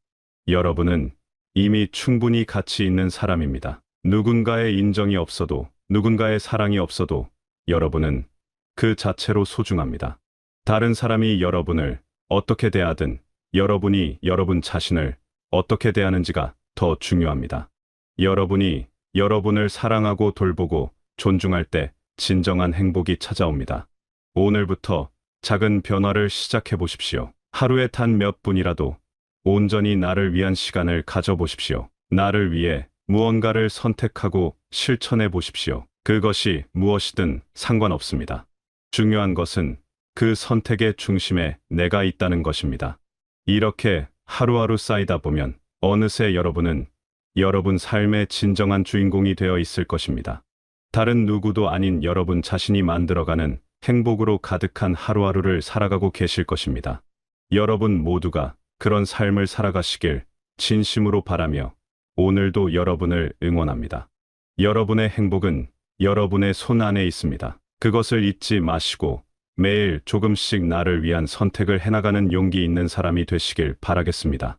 [SPEAKER 2] 여러분은 이미 충분히 가치 있는 사람입니다. 누군가의 인정이 없어도 누군가의 사랑이 없어도 여러분은 그 자체로 소중합니다. 다른 사람이 여러분을 어떻게 대하든 여러분이 여러분 자신을 어떻게 대하는지가 더 중요합니다. 여러분이 여러분을 사랑하고 돌보고 존중할 때 진정한 행복이 찾아옵니다. 오늘부터 작은 변화를 시작해 보십시오. 하루에 단 몇 분이라도 온전히 나를 위한 시간을 가져보십시오. 나를 위해 무언가를 선택하고 실천해 보십시오. 그것이 무엇이든 상관없습니다. 중요한 것은 그 선택의 중심에 내가 있다는 것입니다. 이렇게 하루하루 쌓이다 보면 어느새 여러분은 여러분 삶의 진정한 주인공이 되어 있을 것입니다. 다른 누구도 아닌 여러분 자신이 만들어가는 행복으로 가득한 하루하루를 살아가고 계실 것입니다. 여러분 모두가 그런 삶을 살아가시길 진심으로 바라며 오늘도 여러분을 응원합니다. 여러분의 행복은 여러분의 손 안에 있습니다. 그것을 잊지 마시고 매일 조금씩 나를 위한 선택을 해나가는 용기 있는 사람이 되시길 바라겠습니다.